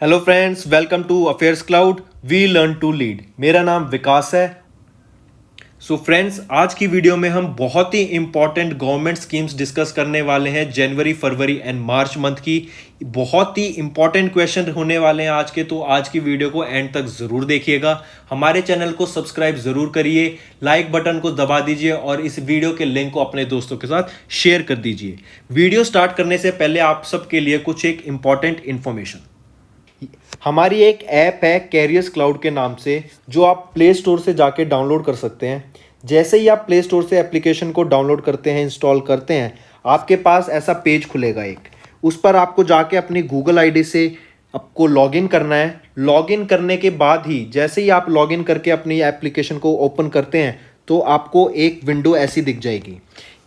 Hello friends, welcome to affairs cloud. We learn to lead. मेरा नाम विकास है। So friends, आज की वीडियो में हम बहुत ही इंपॉर्टेंट गवर्नमेंट स्कीम्स डिस्कस करने वाले हैं। जनवरी, फरवरी एंड मार्च मंथ की बहुत ही इंपॉर्टेंट क्वेश्चन होने वाले हैं आज के। तो आज की वीडियो को एंड तक जरूर देखिएगा। हमारे चैनल को सब्सक्राइब जरूर करिए, लाइक बटन को दबा दीजिए और इस वीडियो के लिंक को अपने दोस्तों के साथ शेयर कर दीजिए। वीडियो स्टार्ट करने से पहले आप सबके लिए कुछ एक इंपॉर्टेंट इंफॉर्मेशन। हमारी एक ऐप है कैरियर्स क्लाउड के नाम से, जो आप प्ले स्टोर से जाके डाउनलोड कर सकते हैं। जैसे ही आप प्ले स्टोर से एप्लीकेशन को डाउनलोड करते हैं, इंस्टॉल करते हैं, आपके पास ऐसा पेज खुलेगा एक। उस पर आपको जाके अपनी गूगल आईडी से आपको लॉगिन करना है। लॉगिन करने के बाद ही जैसे ही आप लॉगिन करके अपनी एप्लीकेशन को ओपन करते हैं तो आपको एक विंडो ऐसी दिख जाएगी।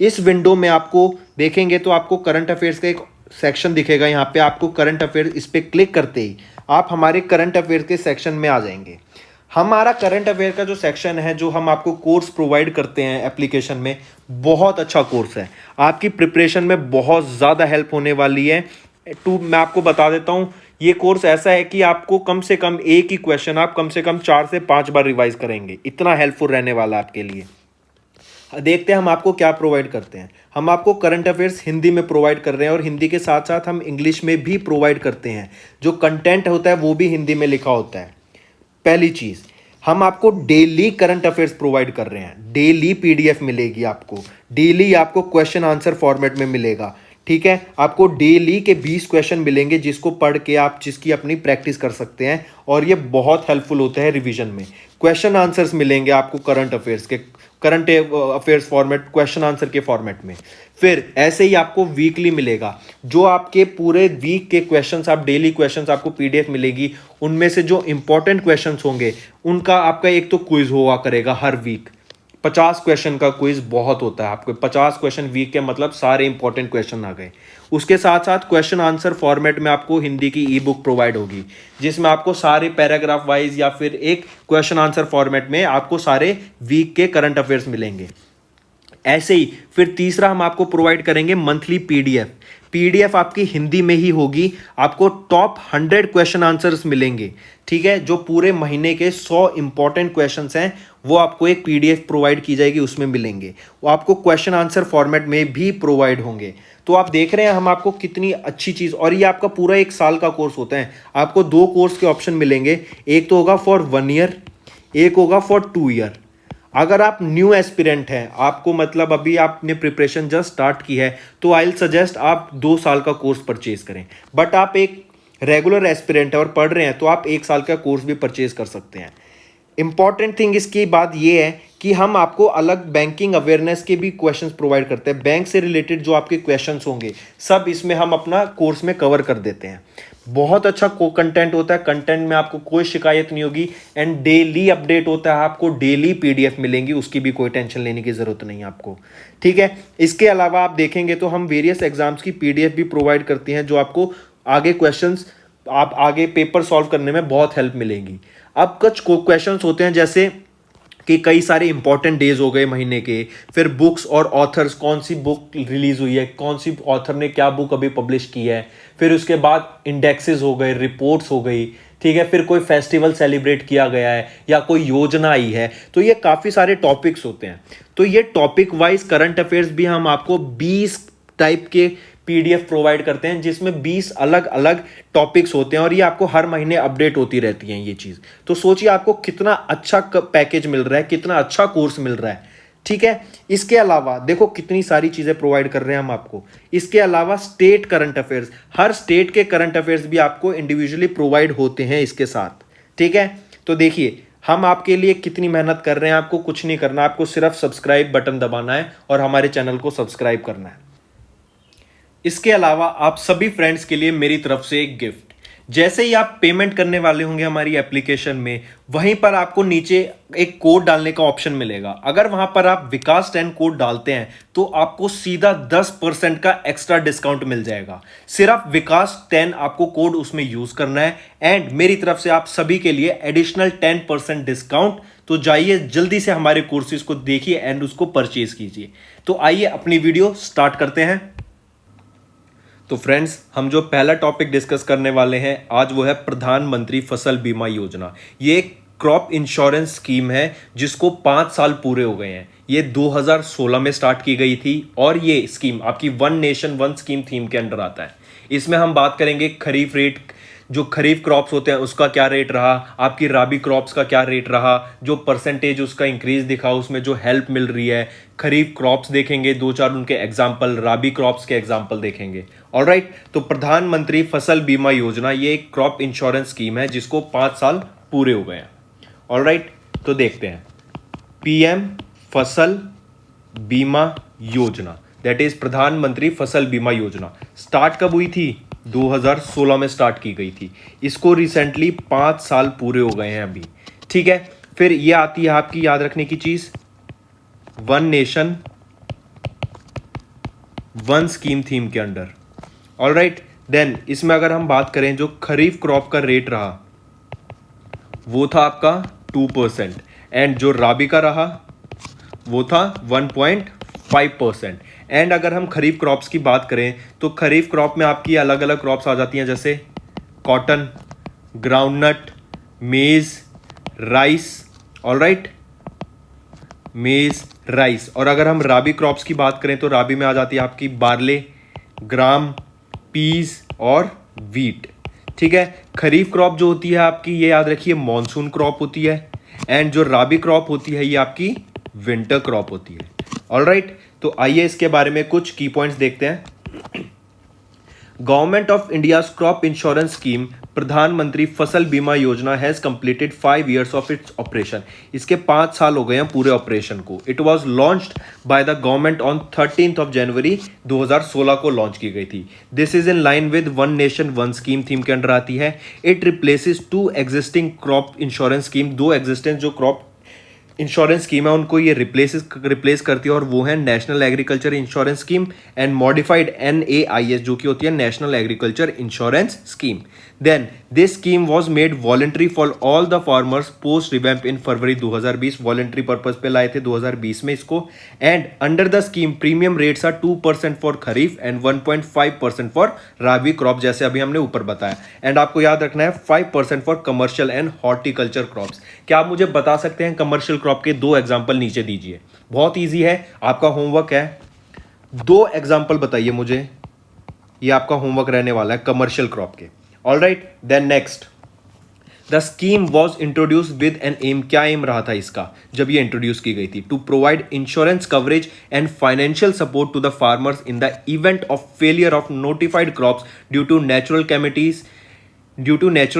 इस विंडो में आपको देखेंगे तो आपको करंट अफेयर्स का एक सेक्शन दिखेगा। यहाँ पे आपको करंट अफेयर, इस पर क्लिक करते ही आप हमारे करंट अफेयर के सेक्शन में आ जाएंगे। हमारा करंट अफेयर का जो सेक्शन है, जो हम आपको कोर्स प्रोवाइड करते हैं एप्लीकेशन में, बहुत अच्छा कोर्स है। आपकी प्रिपरेशन में बहुत ज़्यादा हेल्प होने वाली है। मैं आपको बता देता हूँ, ये कोर्स ऐसा है कि आपको कम से कम एक ही क्वेश्चन आप कम से कम 4 से 5 बार रिवाइज करेंगे। इतना हेल्पफुल रहने वाला है आपके लिए। देखते हैं हम आपको क्या प्रोवाइड करते हैं। हम आपको करंट अफेयर्स हिंदी में प्रोवाइड कर रहे हैं और हिंदी के साथ साथ हम इंग्लिश में भी प्रोवाइड करते हैं। जो कंटेंट होता है वो भी हिंदी में लिखा होता है। पहली चीज़, हम आपको डेली करंट अफेयर्स प्रोवाइड कर रहे हैं। डेली पीडीएफ मिलेगी आपको, डेली आपको क्वेश्चन आंसर फॉर्मेट में मिलेगा। ठीक है, आपको डेली के 20 क्वेश्चन मिलेंगे जिसको पढ़ के आप जिसकी अपनी प्रैक्टिस कर सकते हैं और ये बहुत हेल्पफुल होता है रिवीजन में। क्वेश्चन आंसर्स मिलेंगे आपको current affairs format, question answer के फॉर्मेट में। फिर ऐसे ही आपको वीकली मिलेगा, जो आपके पूरे वीक के क्वेश्चंस, आप डेली क्वेश्चंस आपको पीडीएफ मिलेगी। उनमें से जो इंपॉर्टेंट क्वेश्चंस होंगे उनका आपका एक तो क्विज हुआ करेगा हर वीक। 50 क्वेश्चन का क्विज बहुत होता है। आपको 50 क्वेश्चन वीक के मतलब सारे इंपॉर्टेंट क्वेश्चन आ गए। उसके साथ साथ क्वेश्चन आंसर फॉर्मेट में आपको हिंदी की ई बुक प्रोवाइड होगी, जिसमें आपको सारे पैराग्राफ वाइज या फिर एक क्वेश्चन आंसर फॉर्मेट में आपको सारे वीक के करंट अफेयर्स मिलेंगे। ऐसे ही फिर तीसरा हम आपको प्रोवाइड करेंगे मंथली पीडीएफ। पीडीएफ आपकी हिंदी में ही होगी। आपको टॉप 100 क्वेश्चन आंसर्स मिलेंगे। ठीक है, जो पूरे महीने के 100 इंपॉर्टेंट क्वेश्चंस हैं वो आपको एक पीडीएफ प्रोवाइड की जाएगी, उसमें मिलेंगे। वो आपको क्वेश्चन आंसर फॉर्मेट में भी प्रोवाइड होंगे। तो आप देख रहे हैं हम आपको कितनी अच्छी चीज़, और ये आपका पूरा 1 साल का कोर्स होता है। आपको 2 कोर्स के ऑप्शन मिलेंगे, एक तो होगा फॉर 1 ईयर, एक होगा फॉर 2 ईयर। अगर आप न्यू एस्पिरेंट हैं, आपको मतलब अभी आपने प्रिपरेशन जस्ट स्टार्ट की है, तो आई विल सजेस्ट आप 2 साल का कोर्स परचेज करें। बट आप एक रेगुलर एस्पिरेंट है और पढ़ रहे हैं तो आप 1 साल का कोर्स भी परचेज कर सकते हैं। इंपॉर्टेंट थिंग इसकी बात यह है कि हम आपको अलग बैंकिंग अवेयरनेस के भी क्वेश्चंस प्रोवाइड करते हैं। बैंक से रिलेटेड जो आपके क्वेश्चंस होंगे सब इसमें हम अपना कोर्स में कवर कर देते हैं। बहुत अच्छा कंटेंट होता है। कंटेंट में आपको कोई शिकायत नहीं होगी एंड डेली अपडेट होता है। आपको डेली पीडीएफ मिलेंगी, उसकी भी कोई टेंशन लेने की जरूरत नहीं है आपको। ठीक है, इसके अलावा आप देखेंगे तो हम वेरियस एग्जाम्स की पीडीएफ भी प्रोवाइड करती हैं, जो आपको आगे क्वेश्चंस, आप आगे पेपर सॉल्व करने में बहुत हेल्प मिलेगी। अब कुछ क्वेश्चंस होते हैं जैसे कि कई सारे इंपॉर्टेंट डेज हो गए महीने के, फिर बुक्स और ऑथर्स, कौन सी बुक रिलीज हुई है, कौन सी ऑथर ने क्या बुक अभी पब्लिश की है, फिर उसके बाद इंडेक्सेस हो गए, रिपोर्ट्स हो गई। ठीक है, फिर कोई फेस्टिवल सेलिब्रेट किया गया है या कोई योजना आई है। तो ये काफ़ी सारे टॉपिक्स होते हैं। तो ये टॉपिक वाइज करंट अफेयर्स भी हम आपको 20 टाइप के पीडीएफ प्रोवाइड करते हैं, जिसमें 20 अलग अलग टॉपिक्स होते हैं और ये आपको हर महीने अपडेट होती रहती हैं ये चीज़। तो सोचिए आपको कितना अच्छा पैकेज मिल रहा है, कितना अच्छा कोर्स मिल रहा है। ठीक है, इसके अलावा देखो कितनी सारी चीज़ें प्रोवाइड कर रहे हैं हम आपको। इसके अलावा स्टेट करंट अफेयर्स, हर स्टेट के करंट अफेयर्स भी आपको इंडिविजुअली प्रोवाइड होते हैं इसके साथ। ठीक है, तो देखिए हम आपके लिए कितनी मेहनत कर रहे हैं। आपको कुछ नहीं करना, आपको सिर्फ सब्सक्राइब बटन दबाना है और हमारे चैनल को सब्सक्राइब करना है। इसके अलावा आप सभी फ्रेंड्स के लिए मेरी तरफ से एक गिफ्ट। जैसे ही आप पेमेंट करने वाले होंगे हमारी एप्लीकेशन में, वहीं पर आपको नीचे एक कोड डालने का ऑप्शन मिलेगा। अगर वहां पर आप विकास 10 कोड डालते हैं तो आपको सीधा 10% का एक्स्ट्रा डिस्काउंट मिल जाएगा। सिर्फ विकास 10 आपको कोड उसमें यूज करना है एंड मेरी तरफ से आप सभी के लिए एडिशनल 10% डिस्काउंट। तो जाइए जल्दी से हमारे कोर्सेज को देखिए एंड उसको परचेज कीजिए। तो आइए अपनी वीडियो स्टार्ट करते हैं। तो फ्रेंड्स, हम जो पहला टॉपिक डिस्कस करने वाले हैं आज वो है प्रधानमंत्री फसल बीमा योजना। ये एक क्रॉप इंश्योरेंस स्कीम है जिसको 5 साल पूरे हो गए हैं। ये 2016 में स्टार्ट की गई थी और ये स्कीम आपकी one nation one scheme theme के अंडर आता है। इसमें हम बात करेंगे खरीफ रेट, जो खरीफ क्रॉप्स होते हैं उसका क्या रेट रहा, आपकी राबी क्रॉप्स का क्या रेट रहा, जो परसेंटेज उसका इंक्रीज दिखा, उसमें जो हेल्प मिल रही है। खरीफ क्रॉप्स देखेंगे, 2-4 उनके एग्जाम्पल, राबी क्रॉप्स के एग्जाम्पल देखेंगे। ऑलराइट, तो प्रधानमंत्री फसल बीमा योजना ये एक क्रॉप इंश्योरेंस स्कीम है जिसको 5 साल पूरे हो गए हैं। ऑलराइट, तो देखते हैं पीएम फसल बीमा योजना, दैट इज प्रधानमंत्री फसल बीमा योजना स्टार्ट कब हुई थी? 2016 में स्टार्ट की गई थी। इसको रिसेंटली 5 साल पूरे हो गए हैं अभी। ठीक है, फिर ये आती है आपकी याद रखने की चीज, one nation one scheme theme के अंडर। ऑलराइट, देन इसमें अगर हम बात करें जो खरीफ क्रॉप का रेट रहा वो था आपका 2% एंड जो राबी का रहा वो था 1.5%। एंड अगर हम खरीफ क्रॉप्स की बात करें तो खरीफ क्रॉप में आपकी अलग अलग क्रॉप्स आ जाती हैं, जैसे कॉटन, ग्राउंडनट, मेज, राइस। ऑलराइट, मेज, राइस। और अगर हम राबी क्रॉप्स की बात करें तो राबी में आ जाती है आपकी बार्ले, ग्राम, पीज और वीट। ठीक है, खरीफ क्रॉप जो होती है आपकी, ये याद रखिए मॉनसून क्रॉप होती है एंड जो राबी क्रॉप होती है ये आपकी विंटर क्रॉप होती है। ऑलराइट, तो आइए इसके बारे में कुछ की पॉइंट्स देखते हैं। Government of India crop insurance scheme प्रधानमंत्री फसल बीमा योजना has completed 5 years of its operation. इसके 5 साल हो गए हैं पूरे ऑपरेशन को। It was launched by the government on 13 जनवरी 2016 को लॉन्च की गई थी। This is in line with one nation one scheme theme के अंडर आती है। It replaces 2 existing crop insurance scheme. 2 existent जो क्रॉप इंश्योरेंस स्कीम है उनको ये रिप्लेस करती है और वो है national agriculture insurance scheme and modified NAIS जो कि होती है national agriculture insurance scheme. Then this scheme was made voluntary for all the farmers post revamp in February 2020। Voluntary purpose पे लाए थे 2020 में इसको। And under the scheme premium rates are 2% for kharif and 1.5% for rabi crop, जैसे अभी हमने ऊपर बताया। एंड आपको याद रखना है 5% for commercial and horticulture crops. क्या आप मुझे बता सकते हैं कमर्शियल क्रॉप के 2 एग्जाम्पल नीचे दीजिए। बहुत ईजी है, आपका होमवर्क है, 2 एग्जाम्पल बताइए मुझे। ये आपका होमवर्क रहने वाला है कमर्शियल क्रॉप के। Alright, then next, the scheme was introduce with an aim. क्या एम रहा था इसका जब ये इंट्रोड्यूस की गई थी? To provide insurance coverage and financial support to the farmers in the event of failure of notified crops due to natural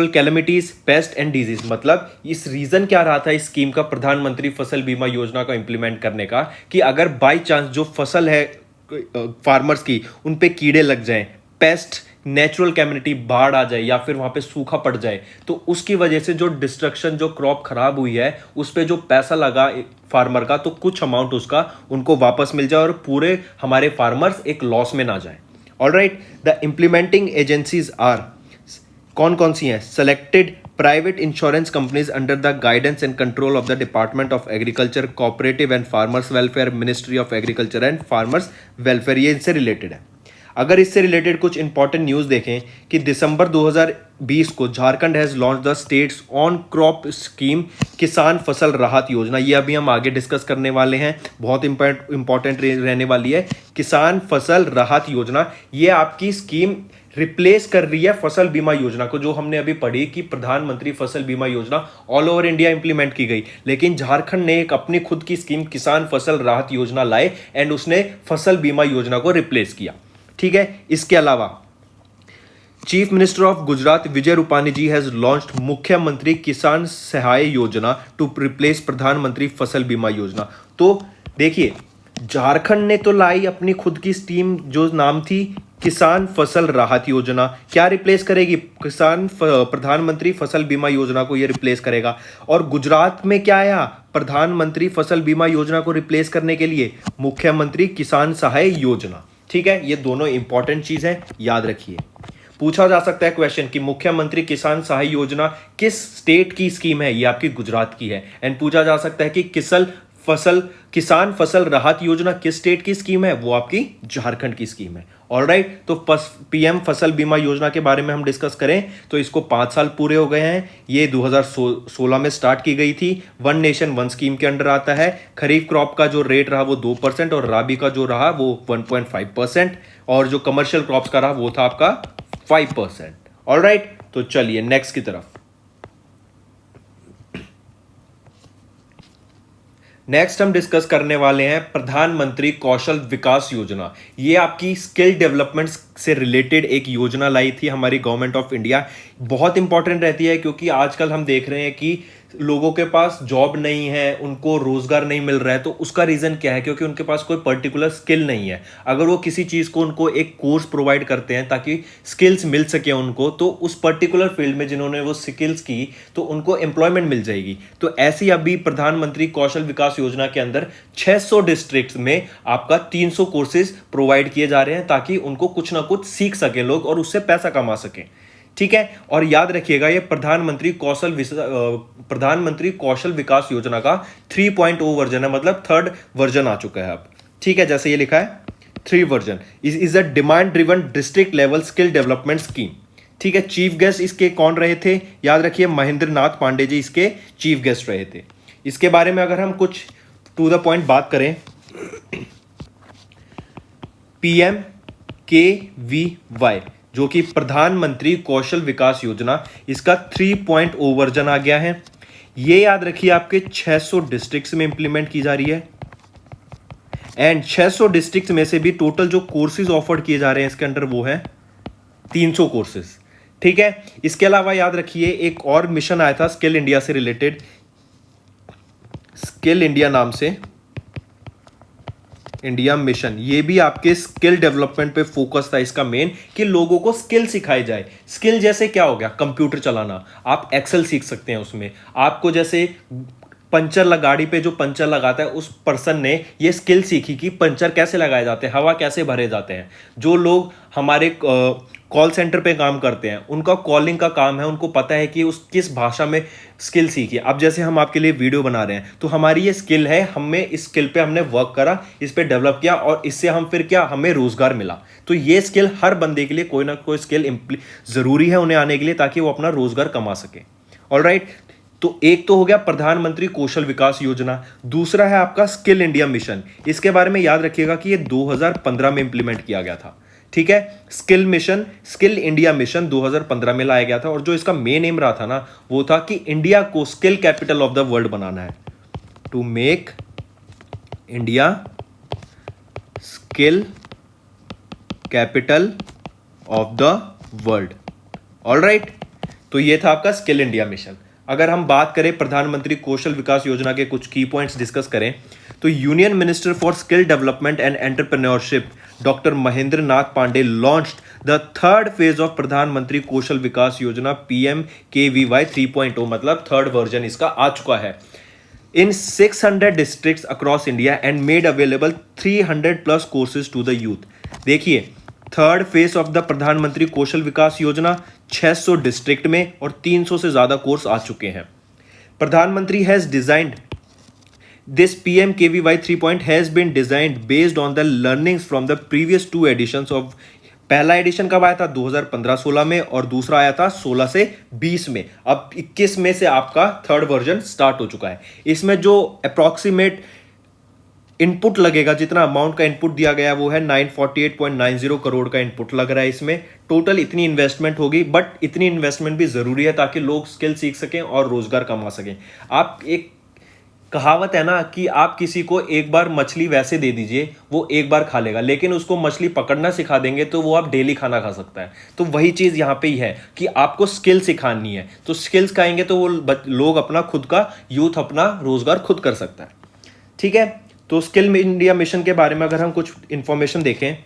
calamities, pest and disease. मतलब इस रीजन क्या रहा था इस स्कीम का, प्रधानमंत्री फसल बीमा योजना का इंप्लीमेंट करने का, कि अगर बाई चांस जो फसल है फार्मर्स की उन पे कीड़े लग जाएं, पेस्ट, नेचुरल कैलेमिटी, बाढ़ आ जाए या फिर वहां पे सूखा पड़ जाए, तो उसकी वजह से जो डिस्ट्रक्शन, जो क्रॉप खराब हुई है उस पे जो पैसा लगा फार्मर का, तो कुछ अमाउंट उसका उनको वापस मिल जाए और पूरे हमारे फार्मर्स एक लॉस में ना जाए। Alright, the implementing agencies are, कौन कौन सी हैं? Selected private insurance companies under the guidance and control of the department of agriculture, cooperative and farmers welfare, ministry of agriculture and farmers welfare. ये इनसे रिलेटेड है। अगर इससे रिलेटेड कुछ इंपॉर्टेंट न्यूज़ देखें कि दिसंबर 2020 को Jharkhand has launch the states on crop scheme, किसान फसल राहत योजना। ये अभी हम आगे डिस्कस करने वाले हैं, बहुत इंपॉर्टेंट रहने वाली है किसान फसल राहत योजना। ये आपकी स्कीम रिप्लेस कर रही है फसल बीमा योजना को, जो हमने अभी पढ़ी कि प्रधानमंत्री फसल बीमा योजना ऑल ओवर इंडिया इंप्लीमेंट की गई, लेकिन झारखंड ने एक अपनी खुद की स्कीम किसान फसल राहत योजना लाए एंड उसने फसल बीमा योजना को रिप्लेस किया। ठीक है, इसके अलावा chief minister of Gujarat Vijay Rupani ji has launched Mukhyamantri Kisan सहाय योजना टू रिप्लेस प्रधानमंत्री फसल बीमा योजना। तो देखिए, झारखंड ने तो लाई अपनी खुद की स्कीम जो नाम थी किसान फसल राहत योजना, क्या रिप्लेस करेगी? प्रधानमंत्री फसल बीमा योजना को ये रिप्लेस करेगा। और गुजरात में क्या आया प्रधानमंत्री फसल बीमा योजना को रिप्लेस करने के लिए? मुख्यमंत्री किसान सहाय योजना। ठीक है, ये दोनों इंपॉर्टेंट चीज है, याद रखिए। पूछा जा सकता है क्वेश्चन कि मुख्यमंत्री किसान सहाय योजना किस स्टेट की स्कीम है? ये आपकी गुजरात की है। एंड पूछा जा सकता है कि किसान फसल राहत योजना किस स्टेट की स्कीम है? वो आपकी झारखंड की स्कीम है। ऑलराइट, तो पीएम फसल बीमा योजना के बारे में हम डिस्कस करें तो इसको 5 साल पूरे हो गए हैं। ये 2016 में स्टार्ट की गई थी। वन नेशन वन स्कीम के अंडर आता है। खरीफ क्रॉप का जो रेट रहा वो 2% और राबी का जो रहा वो 1.5% और जो कमर्शियल क्रॉप्स का रहा वो था आपका 5%। ऑलराइट, तो चलिए नेक्स्ट की तरफ। नेक्स्ट हम डिस्कस करने वाले हैं प्रधानमंत्री कौशल विकास योजना। ये आपकी स्किल डेवलपमेंट से रिलेटेड एक योजना लाई थी हमारी गवर्नमेंट ऑफ इंडिया। बहुत इंपॉर्टेंट रहती है क्योंकि आजकल हम देख रहे हैं कि लोगों के पास जॉब नहीं है, उनको रोजगार नहीं मिल रहा है। तो उसका रीजन क्या है? क्योंकि उनके पास कोई पर्टिकुलर स्किल नहीं है। अगर वो किसी चीज को उनको एक कोर्स प्रोवाइड करते हैं ताकि स्किल्स मिल सके उनको, तो उस पर्टिकुलर फील्ड में जिन्होंने वो स्किल्स की तो उनको एम्प्लॉयमेंट मिल जाएगी। तो ऐसी अभी प्रधानमंत्री कौशल विकास योजना के अंदर 600 डिस्ट्रिक्ट में आपका 300 कोर्सेज प्रोवाइड किए जा रहे हैं ताकि उनको कुछ ना कुछ सीख सके लोग और उससे पैसा कमा सके। ठीक है, और याद रखिएगा ये प्रधानमंत्री कौशल विकास योजना का 3.0 वर्जन है, मतलब 3rd वर्जन आ चुका है अब। ठीक है, जैसे ये लिखा है 3 version is a demand driven district level skill development scheme. ठीक है, चीफ गेस्ट इसके कौन रहे थे? याद रखिए महेंद्र नाथ पांडे जी इसके चीफ गेस्ट रहे थे। इसके बारे में अगर हम कुछ टू द पॉइंट बात करें, PMKVY जो कि प्रधानमंत्री कौशल विकास योजना, इसका 3.0 वर्जन आ गया है। ये याद रखिए आपके 600 डिस्ट्रिक्ट्स में इंप्लीमेंट की जा रही है एंड 600 डिस्ट्रिक्ट्स में से भी टोटल जो कोर्सेज ऑफर किए जा रहे हैं इसके अंडर वो है 300 कोर्सेज। ठीक है, इसके अलावा याद रखिए एक और मिशन आया था स्किल इंडिया से रिलेटेड, स्किल इंडिया नाम से इंडिया मिशन। ये भी आपके स्किल डेवलपमेंट पे फोकस था इसका मेन, कि लोगों को स्किल सिखाई जाए। स्किल जैसे क्या हो गया? कंप्यूटर चलाना, आप एक्सेल सीख सकते हैं उसमें। आपको जैसे गाड़ी पे जो पंचर लगाता है उस पर्सन ने ये स्किल सीखी कि पंचर कैसे लगाए जाते हैं, हवा कैसे भरे जाते हैं। जो लोग हमारे कॉल सेंटर पे काम करते हैं उनका कॉलिंग का काम है, उनको पता है कि उस किस भाषा में स्किल सीखिए। अब जैसे हम आपके लिए वीडियो बना रहे हैं तो हमारी ये स्किल है, हमें इस स्किल पे हमने वर्क करा, इस पे डेवलप किया और इससे हम फिर क्या, हमें रोजगार मिला। तो ये स्किल हर बंदे के लिए कोई ना कोई स्किल जरूरी है उन्हें आने के लिए ताकि वो अपना रोजगार कमा सके। ऑलराइट, तो एक तो हो गया प्रधानमंत्री कौशल विकास योजना, दूसरा है आपका स्किल इंडिया मिशन। इसके बारे में याद रखिएगा कि ये 2015 में इंप्लीमेंट किया गया था। ठीक है, स्किल इंडिया मिशन 2015 में लाया गया था और जो इसका मेन एम रहा था ना वो था कि इंडिया को skill capital of the world बनाना है, to make India skill capital of the world. Alright, तो ये था आपका स्किल इंडिया मिशन। अगर हम बात करें प्रधानमंत्री कौशल विकास योजना के कुछ की पॉइंट्स डिस्कस करें तो union minister for skill development and entrepreneurship doctor Mahendra Nath Pandey launched the 3rd phase of Pradhan Mantri Kaushal विकास योजना PMKVY 3.0, मतलब 3rd वर्जन इसका आ चुका है in 600 districts across India and made available 300+ courses to the youth. देखिए 3rd फेज ऑफ द प्रधानमंत्री कौशल विकास योजना 600 district में और 300 से ज्यादा कोर्स आ चुके हैं। प्रधानमंत्री has designed this PMKVY 3.0 has been designed based on the learnings from the previous 2 editions of, पहला एडिशन कब आया था? 2015-16 में और दूसरा आया था 16 से 20 में। अब 21 में से आपका 3rd वर्जन स्टार्ट हो चुका है। इसमें जो अप्रॉक्सीमेट इनपुट लगेगा, जितना अमाउंट का इनपुट दिया गया वो है 948.90 करोड़ का इनपुट लग रहा है। इसमें टोटल इतनी इन्वेस्टमेंट होगी, बट इतनी इन्वेस्टमेंट भी जरूरी है ताकि लोग स्किल सीख सकें और रोजगार कमा सकें। आप एक कहावत है ना कि आप किसी को एक बार मछली वैसे दे दीजिए वो एक बार खा लेगा, लेकिन उसको मछली पकड़ना सिखा देंगे तो वो आप डेली खाना खा सकता है। तो वही चीज़ यहाँ पे ही है कि आपको स्किल सिखानी है, तो स्किल्स खाएंगे तो वो लोग अपना खुद का, यूथ अपना रोजगार खुद कर सकता है। ठीक है, तो स्किल इंडिया मिशन के बारे में अगर हम कुछ इंफॉर्मेशन देखें,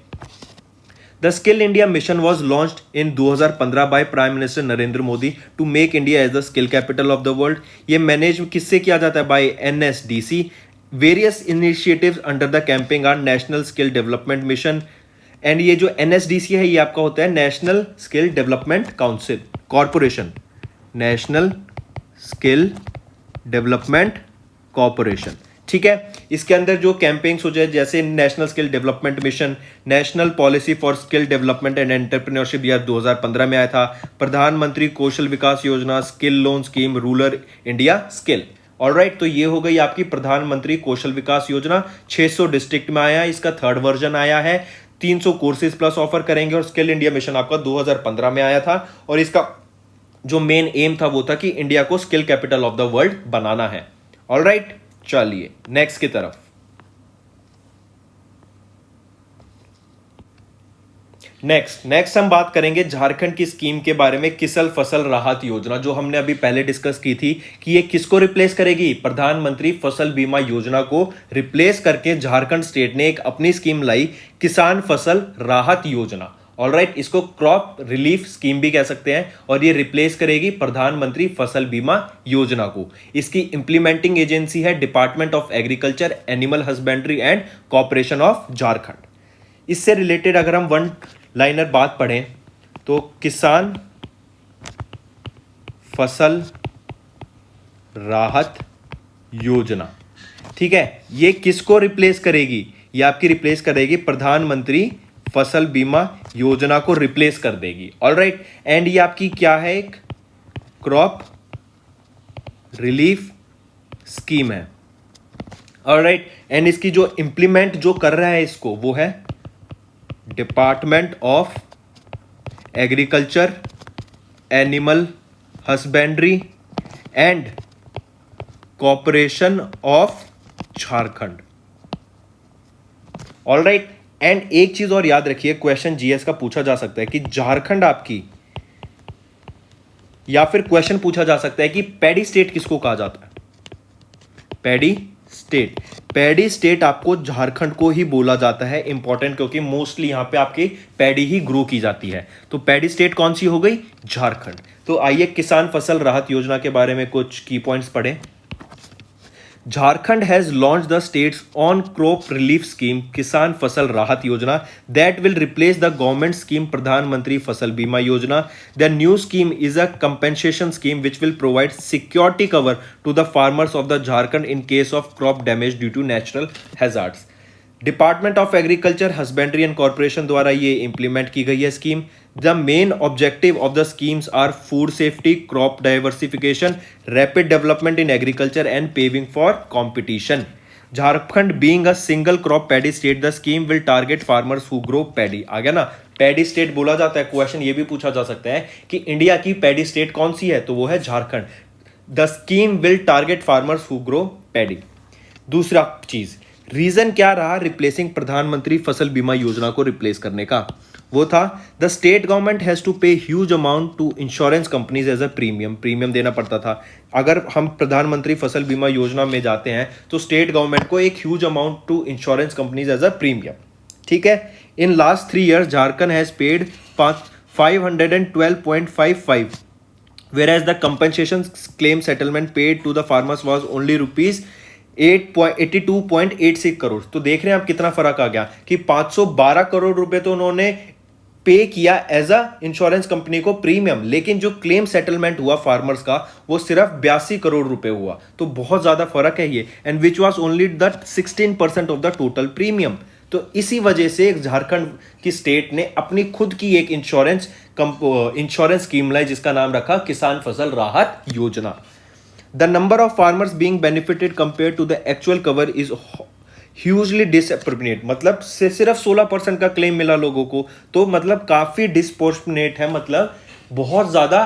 the skill India mission was launched in 2015 by prime minister Narendra Modi to make India as the skill capital of the world. ये मैनेज किससे किया जाता है? By NSDC। Various initiatives under the campaign are national skill development mission and ये जो NSDC है ये आपका होता है national skill development council corporation, national skill development corporation. ठीक है। इसके अंदर जो कैंपेन्स हो जाए जैसे national skill development mission, national policy for skill development and entrepreneurship year 2015 में आया था, प्रधानमंत्री कौशल विकास योजना, skill loan scheme, rural India skill. Alright, तो ये हो गई आपकी प्रधानमंत्री कौशल विकास योजना। 600 डिस्ट्रिक्ट में आया, इसका थर्ड वर्जन आया है। 300 कोर्सेज प्लस ऑफर करेंगे। और स्किल इंडिया मिशन आपका 2015 में आया था और इसका जो मेन एम था वो था कि इंडिया को skill capital of the world बनाना है। ऑलराइट, चलिए नेक्स्ट की तरफ। नेक्स्ट हम बात करेंगे झारखंड की स्कीम के बारे में, किसल फसल राहत योजना, जो हमने अभी पहले डिस्कस की थी कि ये किसको रिप्लेस करेगी। प्रधानमंत्री फसल बीमा योजना को रिप्लेस करके झारखंड स्टेट ने एक अपनी स्कीम लाई, किसान फसल राहत योजना। ऑलराइट, इसको क्रॉप रिलीफ स्कीम भी कह सकते हैं और ये रिप्लेस करेगी प्रधानमंत्री फसल बीमा योजना को। इसकी इंप्लीमेंटिंग एजेंसी है department of agriculture, animal husbandry and corporation of Jharkhand. इससे रिलेटेड अगर हम वन लाइनर बात पढ़ें तो किसान फसल राहत योजना, ठीक है, ये किसको रिप्लेस करेगी? ये आपकी रिप्लेस करेगी प्रधानमंत्री फसल बीमा योजना को रिप्लेस कर देगी। ऑलराइट, एंड ये आपकी क्या है? एक क्रॉप रिलीफ स्कीम है। ऑलराइट, एंड इसकी जो इंप्लीमेंट जो कर रहा है इसको वो है department of agriculture, animal husbandry and corporation of Jharkhand. Alright, and एक चीज और याद रखिए, क्वेश्चन जीएस का पूछा जा सकता है कि झारखंड आपकी, या फिर क्वेश्चन पूछा जा सकता है कि पैडी स्टेट किसको कहा जाता है? पैडी स्टेट आपको झारखंड को ही बोला जाता है। इंपॉर्टेंट, क्योंकि मोस्टली यहां पे आपकी पैडी ही ग्रो की जाती है। तो पैडी स्टेट कौन सी हो गई? झारखंड। तो आइए किसान फसल राहत योजना के बारे में कुछ की पॉइंट्स पढ़ें। Jharkhand has launched the state's own crop relief scheme, Kisan Fasal Rahat Yojana, that will replace the government scheme Pradhan Mantri Fasal Bima Yojana. The new scheme is a compensation scheme which will provide security cover to the farmers of the Jharkhand in case of crop damage due to natural hazards. Department of agriculture, husbandry and corporation द्वारा ये implement की गई है scheme. The main objective of the schemes are food safety, crop diversification, rapid development in agriculture and paving for competition. Jharkhand being a single crop paddy state, the scheme will target farmers who grow paddy. आ गया ना, paddy state बोला जाता है। Question ये भी पूछा जा सकता है कि इंडिया की पैडी स्टेट कौन सी है, तो वो है Jharkhand. The scheme will target farmers who grow paddy. दूसरा चीज, रीजन क्या रहा रिप्लेसिंग प्रधानमंत्री फसल बीमा योजना को रिप्लेस करने का? वो था the state government has to pay huge amount to insurance companies as a premium देना पड़ता था। अगर हम प्रधानमंत्री फसल बीमा योजना में जाते हैं तो स्टेट गवर्नमेंट को एक huge amount to insurance companies as a premium, ठीक है। In last 3 years Jharkhand has paid 512.55, whereas the compensation claim settlement paid to the farmers was only rupees 82.86 crore. तो देख रहे हैं आप कितना फर्क आ गया कि 512 करोड़ रुपए तो उन्होंने पे किया एज अ इंश्योरेंस कंपनी को प्रीमियम, लेकिन जो क्लेम सेटलमेंट हुआ फार्मर्स का वो सिर्फ 82 करोड़ रुपए हुआ। तो बहुत ज्यादा फर्क है ये, and which was only the 16% of the total premium. तो इसी वजह से झारखंड की स्टेट ने अपनी खुद की एक इंश्योरेंस स्कीम लाई जिसका नाम रखा किसान फसल राहत योजना। The number of farmers being benefited compared to the actual cover is hugely disproportionate। मतलब से सिर्फ 16% का क्लेम मिला लोगों को, तो मतलब काफी डिस्पोर्शनेट है, मतलब बहुत ज्यादा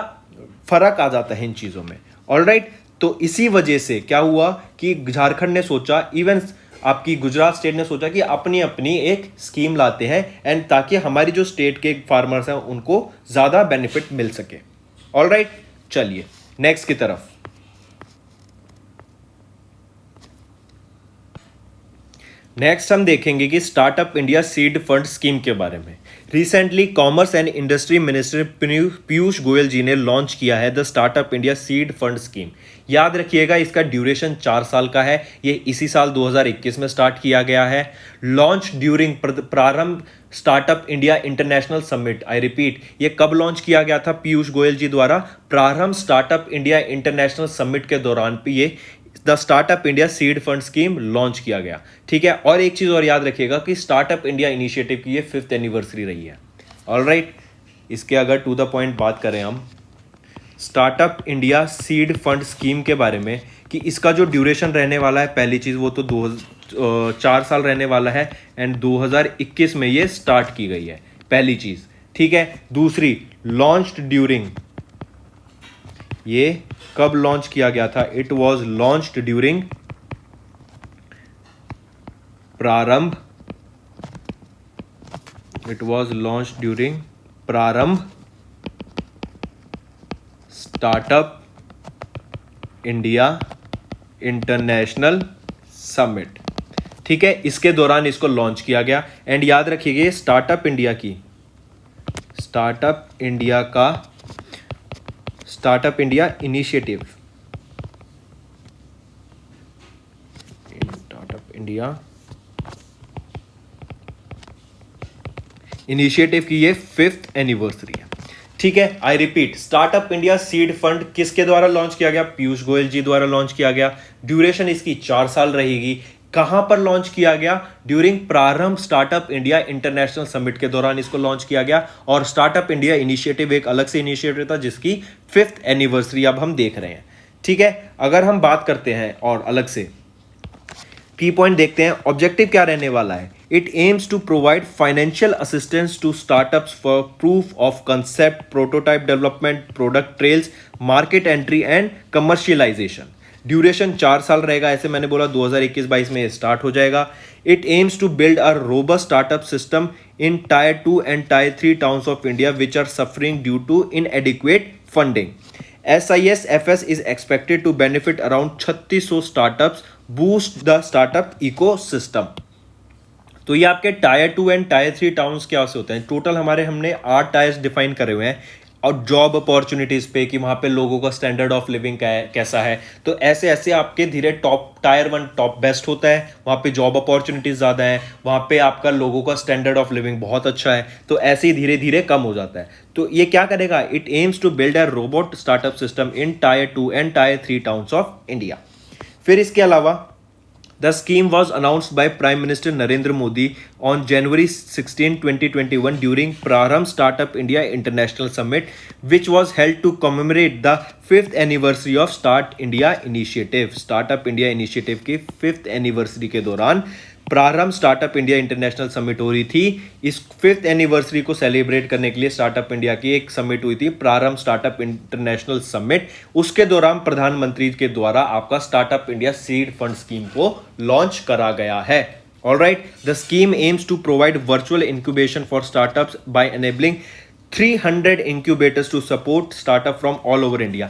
फर्क आ जाता है इन चीजों में। ऑलराइट, तो इसी वजह से क्या हुआ कि झारखंड ने सोचा, इवन आपकी गुजरात स्टेट ने सोचा कि अपनी अपनी एक स्कीम लाते हैं, एंड ताकि हमारी जो स्टेट के फार्मर्स हैं उनको ज्यादा बेनिफिट मिल सके। ऑलराइट, चलिए नेक्स्ट की तरफ। नेक्स्ट हम देखेंगे कि startup India seed fund scheme के बारे में। Recently commerce and industry minister Piyush Goyal ji ने लॉन्च किया है the startup India seed fund scheme. याद रखिएगा इसका ड्यूरेशन 4 साल का है। ये इसी साल 2021 में स्टार्ट किया गया है। लॉन्च ड्यूरिंग प्रारंभ startup India international summit. I repeat, ये कब लॉन्च किया गया था पीयूष गोयल जी द्वारा? प्रारंभ स्टार्टअप इंडिया इंटरनेशनल समिट के दौरान पे ये the startup India seed fund scheme launch किया गया। ठीक है, और एक चीज और याद रखिएगा कि स्टार्टअप इंडिया इनिशिएटिव की ये 5th एनिवर्सरी रही है। ऑलराइट, इसके अगर टू द पॉइंट बात करें हम startup India seed fund scheme के बारे में कि इसका जो ड्यूरेशन रहने वाला है, पहली चीज वो तो 4 साल रहने वाला है एंड 2021 में ये स्टार्ट की गई है, पहली चीज। ठीक है, दूसरी लॉन्च्ड ड्यूरिंग, ये कब लॉन्च किया गया था? इट वॉज लॉन्च्ड ड्यूरिंग प्रारंभ, इट वॉज लॉन्च ड्यूरिंग प्रारंभ स्टार्टअप इंडिया इंटरनेशनल समिट। ठीक है, इसके दौरान इसको लॉन्च किया गया। एंड याद रखिएगा स्टार्टअप इंडिया की, स्टार्टअप इंडिया का, startup India initiative, startup India initiative की ये 5th एनिवर्सरी है। ठीक है, I repeat, startup India seed fund किसके द्वारा लॉन्च किया गया? पीयूष गोयल जी द्वारा लॉन्च किया गया। ड्यूरेशन इसकी 4 साल रहेगी। कहां पर लॉन्च किया गया? ड्यूरिंग प्रारंभ स्टार्टअप इंडिया इंटरनेशनल समिट के दौरान इसको लॉन्च किया गया। और स्टार्टअप इंडिया इनिशिएटिव एक अलग से इनिशिएटिव था जिसकी 5th एनिवर्सरी अब हम देख रहे हैं। ठीक है, अगर हम बात करते हैं और अलग से की पॉइंट देखते हैं, ऑब्जेक्टिव क्या रहने वाला है? It aims to provide financial assistance to startups for proof of concept, prototype development, product trials, market entry and commercialisation. Duration 4 साल रहेगा, ऐसे मैंने बोला 2021-22 में स्टार्ट हो जाएगा। It aims to build a robust startup system in Tier 2 and Tier 3 towns of India which are suffering due to inadequate funding. SISFS is expected to benefit around 3600 startups, boost the startup ecosystem। तो ये आपके Tier 2 एंड Tier 3 towns क्या से होते हैं? Total हमने 8 tyres define करे हुए हैं। और जॉब अपॉर्चुनिटीज पे कि वहाँ पे लोगों का स्टैंडर्ड ऑफ लिविंग कैसा है, तो ऐसे ऐसे आपके धीरे टॉप Tier 1 टॉप बेस्ट होता है, वहाँ पे जॉब अपॉर्चुनिटीज ज़्यादा है, वहाँ पे आपका लोगों का स्टैंडर्ड ऑफ लिविंग बहुत अच्छा है, तो ऐसे ही धीरे धीरे कम हो जाता है। तो ये क्या करेगा? It aims to build a robot startup system in Tier 2 एंड Tier 3 टाउन्स ऑफ इंडिया। फिर इसके अलावा The scheme was announced by Prime Minister Narendra Modi on January 16, 2021 during Prarambh Startup India International Summit, which was held to commemorate the 5th anniversary of Start India Initiative। Startup India Initiative की 5th anniversary के दौरान प्रारंभ startup India international summit हो रही थी। इस 5th anniversary को celebrate करने के लिए स्टार्टअप इंडिया की एक समिट हुई थी, प्रारंभ स्टार्टअप इंटरनेशनल समिट। उसके दौरान प्रधानमंत्री के द्वारा आपका startup India seed fund scheme को लॉन्च करा गया है। Alright, the scheme aims to provide virtual incubation for startups by enabling 300 incubators to support startup from all over India।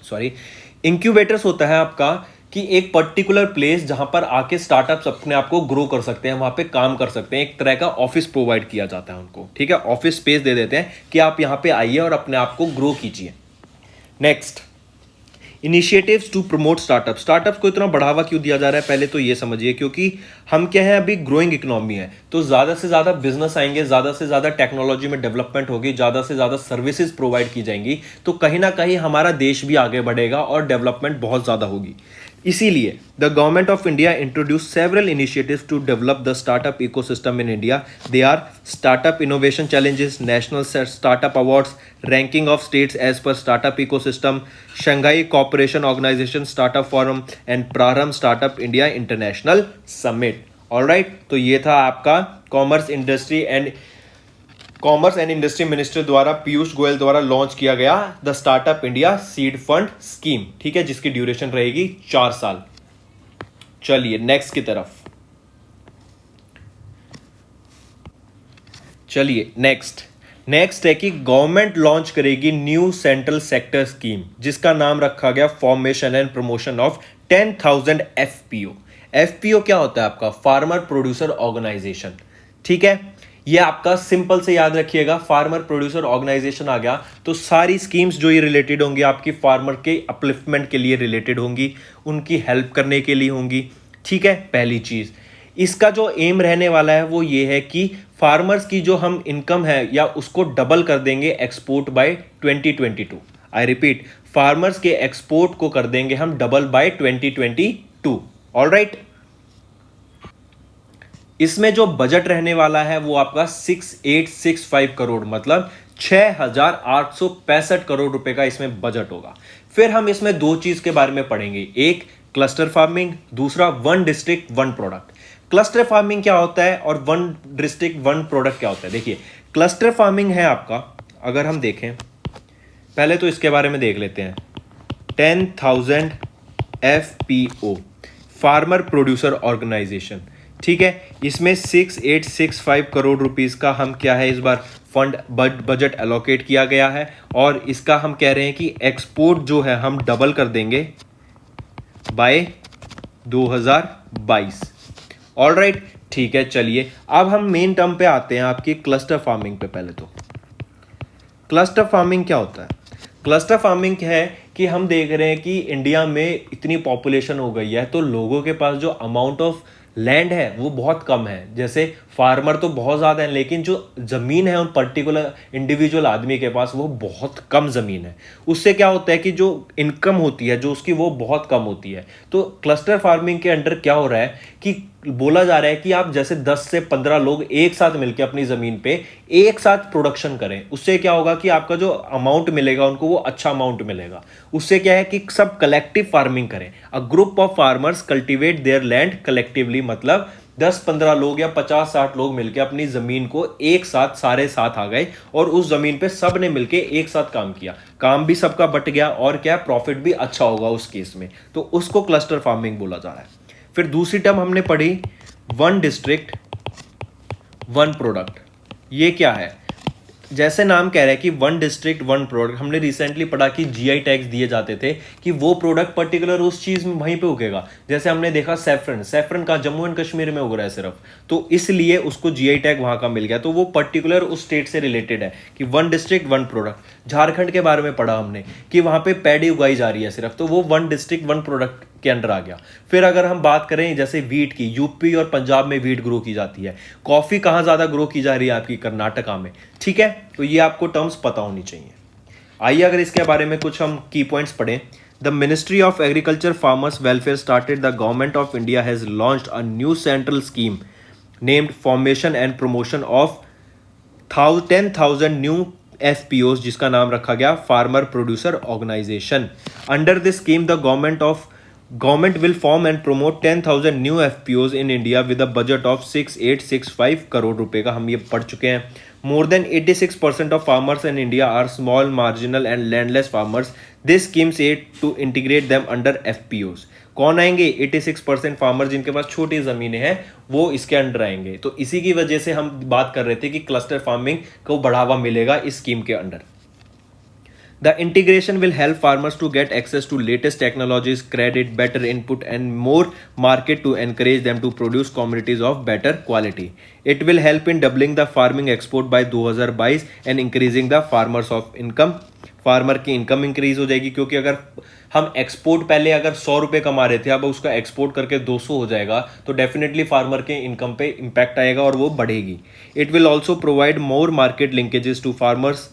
Sorry, incubators होता है आपका कि एक पर्टिकुलर प्लेस जहां पर आके स्टार्टअप्स अपने आप को ग्रो कर सकते हैं, वहां पे काम कर सकते हैं। एक तरह का ऑफिस प्रोवाइड किया जाता है उनको। ठीक है, ऑफिस स्पेस दे देते हैं कि आप यहां पे आइए और अपने आप को ग्रो कीजिए। Next, initiatives to promote startup. Startups को इतना बढ़ावा क्यों दिया जा रहा है, पहले तो ये समझिए, क्योंकि हम क्या है, अभी ग्रोइंग इकोनॉमी है, तो ज़्यादा से ज़्यादा बिजनेस आएंगे, ज़्यादा से ज़्यादा टेक्नोलॉजी में डेवलपमेंट होगी, ज़्यादा से ज़्यादा सर्विसेज प्रोवाइड की जाएंगी, तो कहीं ना कहीं हमारा देश भी आगे बढ़ेगा और डेवलपमेंट बहुत ज़्यादा होगी। इसीलिए the government of India introduce several initiatives to develop the startup ecosystem in India. They are startup innovation challenges, national startup awards, ranking of states as per startup ecosystem, Shanghai cooperation organisation startup forum and Prarambh startup India international summit. Alright, तो ये था आपका commerce and industry minister द्वारा, पीयूष गोयल द्वारा launch किया गया the startup India seed fund scheme. ठीक है, जिसकी ड्यूरेशन रहेगी 4 साल। चलिए नेक्स्ट की तरफ, चलिए नेक्स्ट है कि गवर्नमेंट लॉन्च करेगी न्यू सेंट्रल सेक्टर स्कीम, जिसका नाम रखा गया formation and promotion of 10,000 FPO। FPO क्या होता है? आपका फार्मर प्रोड्यूसर ऑर्गेनाइजेशन। ठीक है, ये आपका सिंपल से याद रखिएगा, फार्मर प्रोड्यूसर ऑर्गेनाइजेशन आ गया तो सारी स्कीम्स जो ये रिलेटेड होंगी आपकी फार्मर के अपलिफ्टमेंट के लिए रिलेटेड होंगी, उनकी हेल्प करने के लिए होंगी। ठीक है, पहली चीज इसका जो एम रहने वाला है वो ये है कि फार्मर्स की जो हम इनकम है या उसको डबल कर देंगे export bye 2022। I repeat, farmers के एक्सपोर्ट को कर देंगे हम डबल बाय 2022। ऑलराइट, इसमें जो बजट रहने वाला है वो आपका 6865 करोड़, मतलब 6865 करोड़ रुपए का इसमें बजट होगा। फिर हम इसमें दो चीज के बारे में पढ़ेंगे, एक क्लस्टर फार्मिंग, दूसरा one district one product. Cluster farming क्या होता है और वन डिस्ट्रिक्ट वन प्रोडक्ट क्या होता है? देखिए, क्लस्टर फार्मिंग है आपका, अगर हम देखें पहले तो इसके बारे में देख लेते हैं। 10,000 FPO, फार्मर प्रोड्यूसर ऑर्गेनाइजेशन, ठीक है। इसमें 6865 करोड़ रुपीस का हम क्या है इस बार फंड बजट एलोकेट किया गया है, और इसका हम कह रहे हैं कि एक्सपोर्ट जो है हम डबल कर देंगे बाय 2022। ऑलराइट, ठीक है। चलिए अब हम मेन टर्म पे आते हैं, आपकी क्लस्टर फार्मिंग पे। पहले तो क्लस्टर फार्मिंग क्या होता है? क्लस्टर फार्मिंग है कि हम देख रहे हैं कि इंडिया में इतनी पॉपुलेशन हो गई है, तो लोगों के पास जो अमाउंट ऑफ लैंड है वो बहुत कम है। जैसे फार्मर तो बहुत ज़्यादा है, लेकिन जो ज़मीन है उन पर्टिकुलर इंडिविजुअल आदमी के पास वो बहुत कम ज़मीन है। उससे क्या होता है कि जो इनकम होती है जो उसकी वो बहुत कम होती है। तो क्लस्टर फार्मिंग के अंडर क्या हो रहा है कि बोला जा रहा है कि आप जैसे 10 से 15 लोग एक साथ मिलकर अपनी ज़मीन पे एक साथ प्रोडक्शन करें। उससे क्या होगा कि आपका जो अमाउंट मिलेगा उनको वो अच्छा अमाउंट मिलेगा। उससे क्या है कि सब कलेक्टिव फार्मिंग करें। A group of farmers cultivate there land collectively, मतलब 10-15 लोग या 50-60 लोग मिलकर अपनी जमीन को एक साथ सारे साथ आ गए और उस जमीन पे सब ने मिलकर एक साथ काम किया, काम भी सबका बट गया और क्या प्रॉफिट भी अच्छा होगा उस केस में। तो उसको क्लस्टर फार्मिंग बोला जा रहा है। फिर दूसरी टर्म हमने पढ़ी वन डिस्ट्रिक्ट वन प्रोडक्ट। ये क्या है? जैसे नाम कह रहा है कि वन डिस्ट्रिक्ट वन प्रोडक्ट, हमने रिसेंटली पढ़ा कि जीआई टैग्स दिए जाते थे कि वो प्रोडक्ट पर्टिकुलर उस चीज में वहीं पे उगेगा। जैसे हमने देखा सैफरन, सैफरन का जम्मू एंड कश्मीर में उग रहा है सिर्फ, तो इसलिए उसको जीआई टैग वहां का मिल गया। तो वो पर्टिकुलर उस स्टेट से रिलेटेड है कि one district one product. Jharkhand के बारे में पढ़ा हमने कि वहां पे पैडी उगाई जा रही है सिर्फ, तो वो वन डिस्ट्रिक्ट वन प्रोडक्ट के अंडर आ गया। फिर अगर हम बात करें जैसे वीट की, यूपी और पंजाब में वीट ग्रो की जाती है। कॉफी कहां ज्यादा ग्रो की जा रही है? आपकी कर्नाटका में, ठीक है। तो ये आपको टर्म्स पता होनी चाहिए। आइए अगर इसके बारे में कुछ हम की पॉइंट्स पढ़ें। The ministry of agriculture farmers welfare started the government of India has launched a new central scheme named formation and promotion of 10,000 new FPOs, जिसका नाम रखा गया farmer producer organisation. Under this scheme the government will form and promote 10,000 new FPOs in India with a budget of 6865 crore रुपए का, हम ये पढ़ चुके हैं। More than 86% of farmers in India are small, marginal and landless farmers. This scheme aid to integrate them under FPOs. कौन आएंगे? 86% farmer जिनके पास छोटी ज़मीनें हैं वो इसके अंडर आएंगे। तो इसी की वजह से हम बात कर रहे थे कि क्लस्टर फार्मिंग को बढ़ावा मिलेगा इस स्कीम के under. The integration will help farmers to get access to latest technologies, credit, better input and more market to encourage them to produce commodities of better quality. It will help in doubling the farming export by 2022 and increasing the farmers of income. Farmer की income increase हो जाएगी, क्योंकि अगर हम export पहले अगर 100 रुपये कमा रहे थे, अब उसका एक्सपोर्ट करके 200 हो जाएगा, तो डेफिनेटली फार्मर के इनकम पे इम्पैक्ट आएगा और वो बढ़ेगी। It will also provide more market linkages to farmers.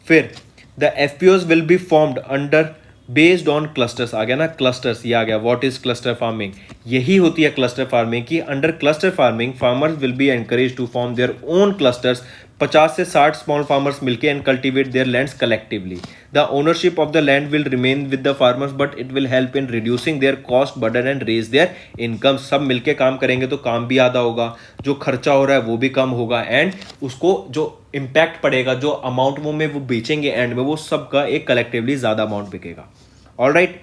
फिर the FPOs will be formed under based on clusters. आ गया ना क्लस्टर्स, ये आ गया। What is cluster farming? यही होती है क्लस्टर फार्मिंग की। Under cluster farming farmers will be encourage to form their own clusters. 50 से 60 स्मॉल फार्मर्स मिलके and cultivate there lands collectively. The ownership of the land will remain with the farmers but it will help in reducing their cost burden and raise their income. सब मिलके काम करेंगे तो काम भी आधा होगा, जो खर्चा हो रहा है वो भी कम होगा, एंड उसको जो इम्पैक्ट पड़ेगा, जो अमाउंट वो में वो बेचेंगे एंड में, वो सबका एक कलेक्टिवली ज़्यादा अमाउंट बिकेगा। ऑलराइट,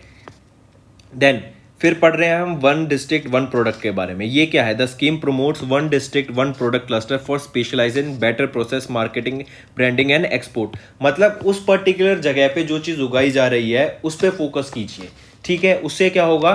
देन फिर पढ़ रहे हैं हम वन डिस्ट्रिक्ट वन प्रोडक्ट के बारे में। ये क्या है? The scheme promotes one district one product cluster for specialise in better process marketing branding and export. मतलब उस पर्टिकुलर जगह पे जो चीज़ उगाई जा रही है उस पर फोकस कीजिए, ठीक है। उससे क्या होगा,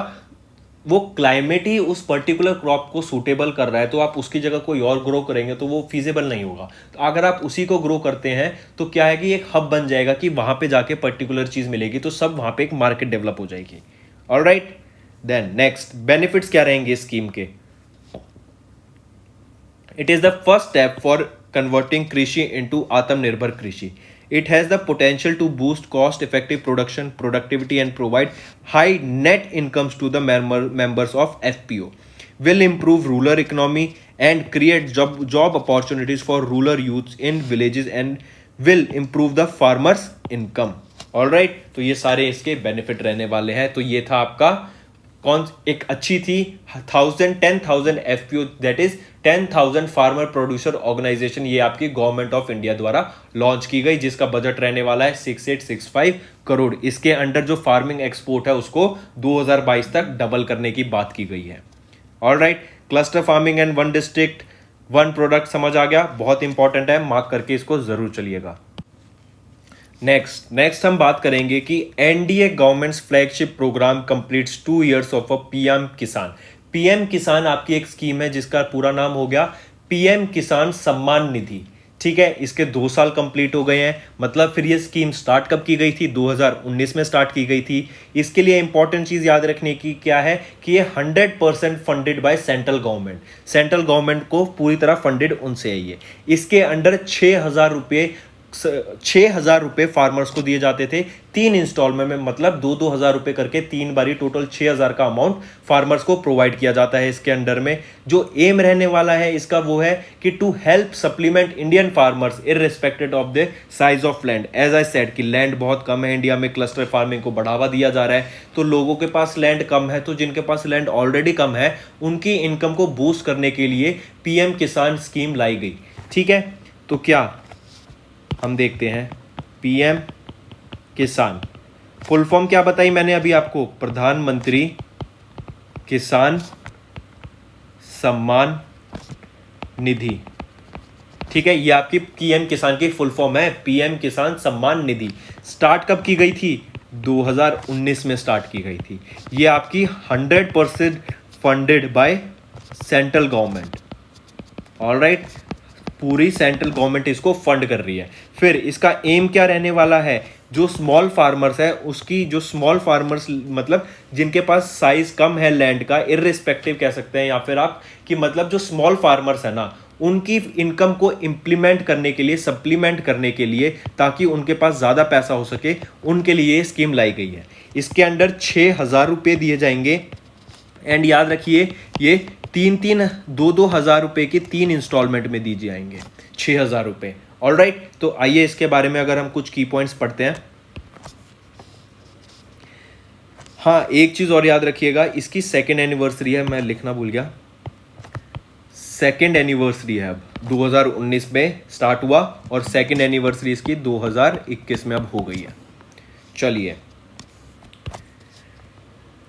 वो क्लाइमेट ही उस पर्टिकुलर क्रॉप को सूटेबल कर रहा है, तो आप उसकी जगह कोई और ग्रो करेंगे तो वो फीजिबल नहीं होगा। तो अगर आप उसी को ग्रो करते हैं तो क्या है कि एक हब बन जाएगा कि वहाँ पे जाके पर्टिकुलर चीज़ मिलेगी, तो सब वहाँ पे एक मार्केट डेवलप हो जाएगी। ऑलराइट, देन नेक्स्ट बेनिफिट्स क्या रहेंगे इस स्कीम के? It is the first step for converting कृषि इनटू आत्मनिर्भर कृषि। It has the potential to boost cost effective production productivity and provide high net incomes to the members of FPO. Will improve rural economy and create job opportunities for rural youths in villages and will improve the farmers income. All right, तो ये सारे इसके benefit रहने वाले हैं. तो ये था आपका कौन एक अच्छी थी 10,000 FPO, that is 10,000 farmer producer organisation. ये आपकी गवर्नमेंट ऑफ इंडिया द्वारा लॉन्च की गई, जिसका बजट रहने वाला है 6865 करोड़. इसके अंडर जो फार्मिंग एक्सपोर्ट है उसको 2022 तक डबल करने की बात की गई है. All right, cluster farming and one district one product समझ आ गया, बहुत इंपॉर्टेंट है, मार्क करके इसको जरूर चलिएगा. नेक्स्ट हम बात करेंगे कि NDA government's flagship programme completes 2 years of a PM Kisan. PM Kisan आपकी एक स्कीम है जिसका पूरा नाम हो गया पीएम किसान सम्मान निधि. ठीक है, इसके 2 साल कंप्लीट हो गए हैं. मतलब फिर ये स्कीम स्टार्ट कब की गई थी? 2019 में स्टार्ट की गई थी. इसके लिए इंपॉर्टेंट चीज याद रखने की क्या है कि ये 100% funded by central government. Central government को पूरी तरह फंडेड उनसे है ये. इसके अंडर 6,000 रुपये फार्मर्स को दिए जाते थे 3 इंस्टॉलमेंट में. मतलब 2,000 रुपये करके 3 बारी टोटल 6,000 का अमाउंट फार्मर्स को प्रोवाइड किया जाता है. इसके अंडर में जो एम रहने वाला है इसका वो है कि to help supplement Indian farmers irrespective of the size of land. As I said कि लैंड बहुत कम है इंडिया में, क्लस्टर फार्मिंग को बढ़ावा दिया जा रहा है, तो लोगों के पास लैंड कम है. तो जिनके पास लैंड ऑलरेडी कम है उनकी इनकम को बूस्ट करने के लिए पीएम किसान स्कीम लाई गई. ठीक है, तो क्या हम देखते हैं पीएम किसान फुल फॉर्म क्या बताई मैंने अभी आपको? प्रधानमंत्री किसान सम्मान निधि. ठीक है, ये आपकी पीएम किसान की फुल फॉर्म है, पीएम किसान सम्मान निधि. स्टार्ट कब की गई थी? 2019 में स्टार्ट की गई थी. ये आपकी 100% funded by central government. All right, पूरी सेंट्रल गवर्नमेंट इसको फंड कर रही है. फिर इसका एम क्या रहने वाला है? जो स्मॉल फार्मर्स है उसकी, जो स्मॉल फार्मर्स मतलब जिनके पास साइज कम है लैंड का, इररिस्पेक्टिव कह सकते हैं या फिर आप कि मतलब जो स्मॉल फार्मर्स है ना, उनकी इनकम को इम्प्लीमेंट करने के लिए, सप्लीमेंट करने के लिए, ताकि उनके पास ज़्यादा पैसा हो सके, उनके लिए ये स्कीम लाई गई है. इसके अंडर 6,000 रुपये दिए जाएंगे. एंड याद रखिए ये 2 हज़ार रुपये की 3 इंस्टॉलमेंट में दी जाएंगे 6,000 रुपये. ऑल राइट, तो आइए इसके बारे में अगर हम कुछ की पॉइंट्स पढ़ते हैं. हाँ, एक चीज़ और याद रखिएगा, इसकी 2nd एनिवर्सरी है, मैं लिखना भूल गया. 2nd एनिवर्सरी है, अब 2019 में स्टार्ट हुआ और 2nd एनिवर्सरी इसकी 2021 में अब हो गई है. चलिए,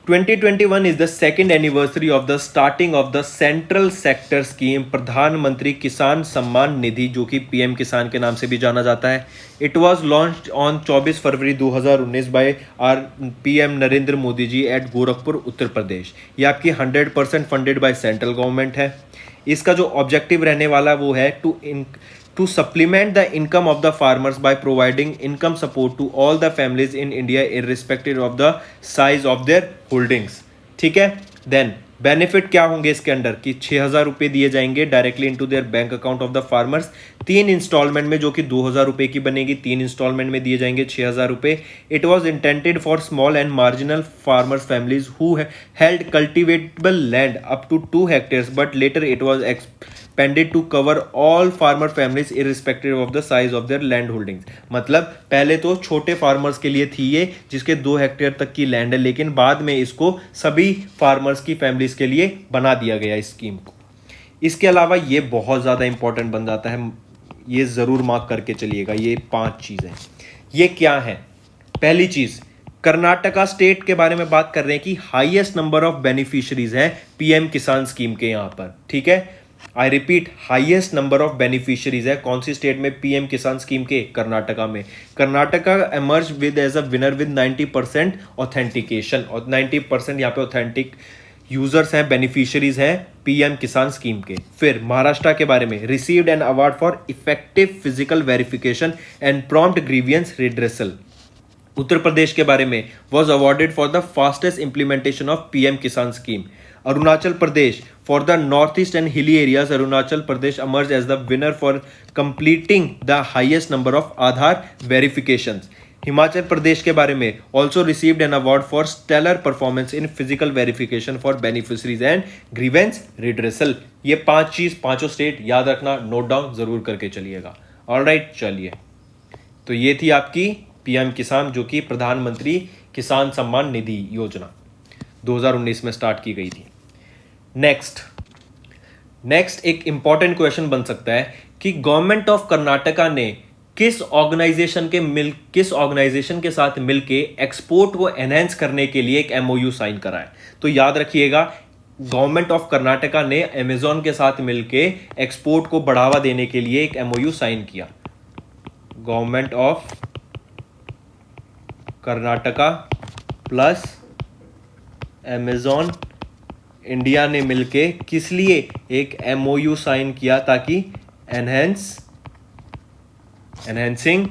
2021 is the 2nd anniversary of the starting of the central sector scheme प्रधानमंत्री किसान सम्मान निधि, जो कि पीएम किसान के नाम से भी जाना जाता है. It was launch on 24 February 2019 by our PM Narendra Modi ji at Gorakhpur Uttar Pradesh. ये आपकी 100% फंडेड बाय सेंट्रल गवर्नमेंट है. इसका जो ऑब्जेक्टिव रहने वाला वो है to supplement the income of the farmers by providing income support to all the families in India irrespective of the size of their holdings. ठीक है, देन बेनिफिट क्या होंगे इसके अंडर कि 6,000 रुपये दिए जाएंगे directly into their bank account of the farmers 3 instalment में, जो कि 2,000 रुपये की बनेगी. 3 इंस्टॉलमेंट में दिए जाएंगे 6,000 रुपये. It was intended for small and marginal farmers families who held cultivatable land up to 2 hectares, but later it was expanded to cover all farmer families irrespective of the size of their land holdings. मतलब पहले तो छोटे farmers के लिए थी ये, जिसके 2 hectare तक की लैंड है, लेकिन बाद में इसको सभी फार्मर्स की फैमिलीज के लिए बना दिया गया इस स्कीम को. इसके अलावा ये बहुत ज़्यादा इंपॉर्टेंट बन जाता है, ये ज़रूर मार्क करके चलिएगा. ये 5 चीज़ें ये क्या है? पहली चीज़, कर्नाटका स्टेट के बारे में बात कर रहे हैं कि हाईएस्ट नंबर ऑफ बेनिफिशियरीज हैं पीएम किसान स्कीम के यहाँ पर. ठीक है, I repeat, highest number of beneficiaries है कौन सी स्टेट में? पीएम किसान स्कीम के, कर्नाटका में. Karnataka emerge with as a winner with 90% authentication, और 90% यहाँ पे ऑथेंटिक यूजर्स हैं, बेनिफिशियरीज हैं पीएम किसान स्कीम के. फिर महाराष्ट्र के बारे में, received an award for effective physical verification and prompt grievance redressal. Uttar Pradesh के बारे में, was awarded for the fastest implementation of PM Kisan scheme. Arunachal Pradesh For the northeast and hilly areas, Arunachal Pradesh emerged as the winner for completing the highest number of Aadhaar verifications. Himachal Pradesh के बारे में also received an award for stellar performance in physical verification for beneficiaries and grievance redressal. ये पांचों state याद रखना, note down जरूर करके चलिएगा. ऑलराइट, चलिए. तो ये थी आपकी पीएम किसान, जो कि प्रधानमंत्री किसान सम्मान निधि योजना 2019 में स्टार्ट की गई थी. नेक्स्ट एक इंपॉर्टेंट क्वेश्चन बन सकता है कि गवर्नमेंट ऑफ कर्नाटका ने किस ऑर्गेनाइजेशन के साथ मिलके एक्सपोर्ट को एनहेंस करने के लिए एक एमओयू साइन करा है. तो याद रखिएगा, गवर्नमेंट ऑफ कर्नाटका ने अमेजॉन के साथ मिलके एक्सपोर्ट को बढ़ावा देने के लिए एक एमओयू साइन किया. Government of Karnataka plus Amazon India ने मिलके किस लिए एक एमओयू साइन किया, ताकि एनहेंसिंग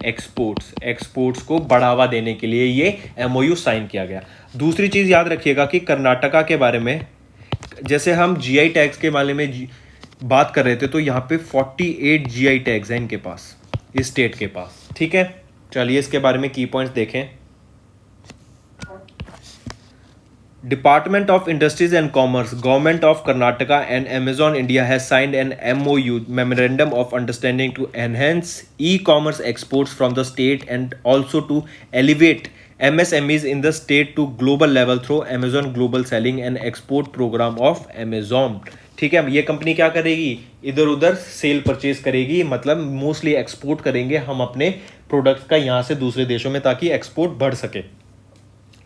एक्सपोर्ट्स को बढ़ावा देने के लिए ये एमओयू साइन किया गया. दूसरी चीज याद रखिएगा कि कर्नाटका के बारे में, जैसे हम जीआई टैग्स के बारे में बात कर रहे थे, तो यहाँ पे 48 जीआई टैग्स हैं इनके पास, इस स्टेट के पास. ठीक है, चलिए इसके बारे में की पॉइंट्स देखें. Department of Industries and Commerce, Government of Karnataka and Amazon India has signed an MOU, Memorandum of Understanding, to enhance e-commerce exports from the state and also to elevate MSMEs in the state to global level through Amazon Global Selling and Export Program of Amazon. ठीक है, ये company क्या करेगी, इधर उधर cell purchase करेगी, मतलब mostly export करेंगे हम अपने प्रोडक्ट्स का यहाँ से दूसरे देशों में, ताकि एक्सपोर्ट बढ़ सके.